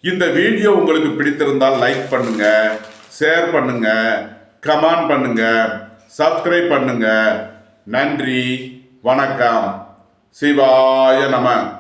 இந்த வீடியோ உங்களுக்கு பிடித்திருந்தால் லைக் பண்ணுங்க, ஷேர் பண்ணுங்க, கமெண்ட் பண்ணுங்க, சப்ஸ்கிரைப் பண்ணுங்க. நன்றி, வணக்கம். சிவாய நம.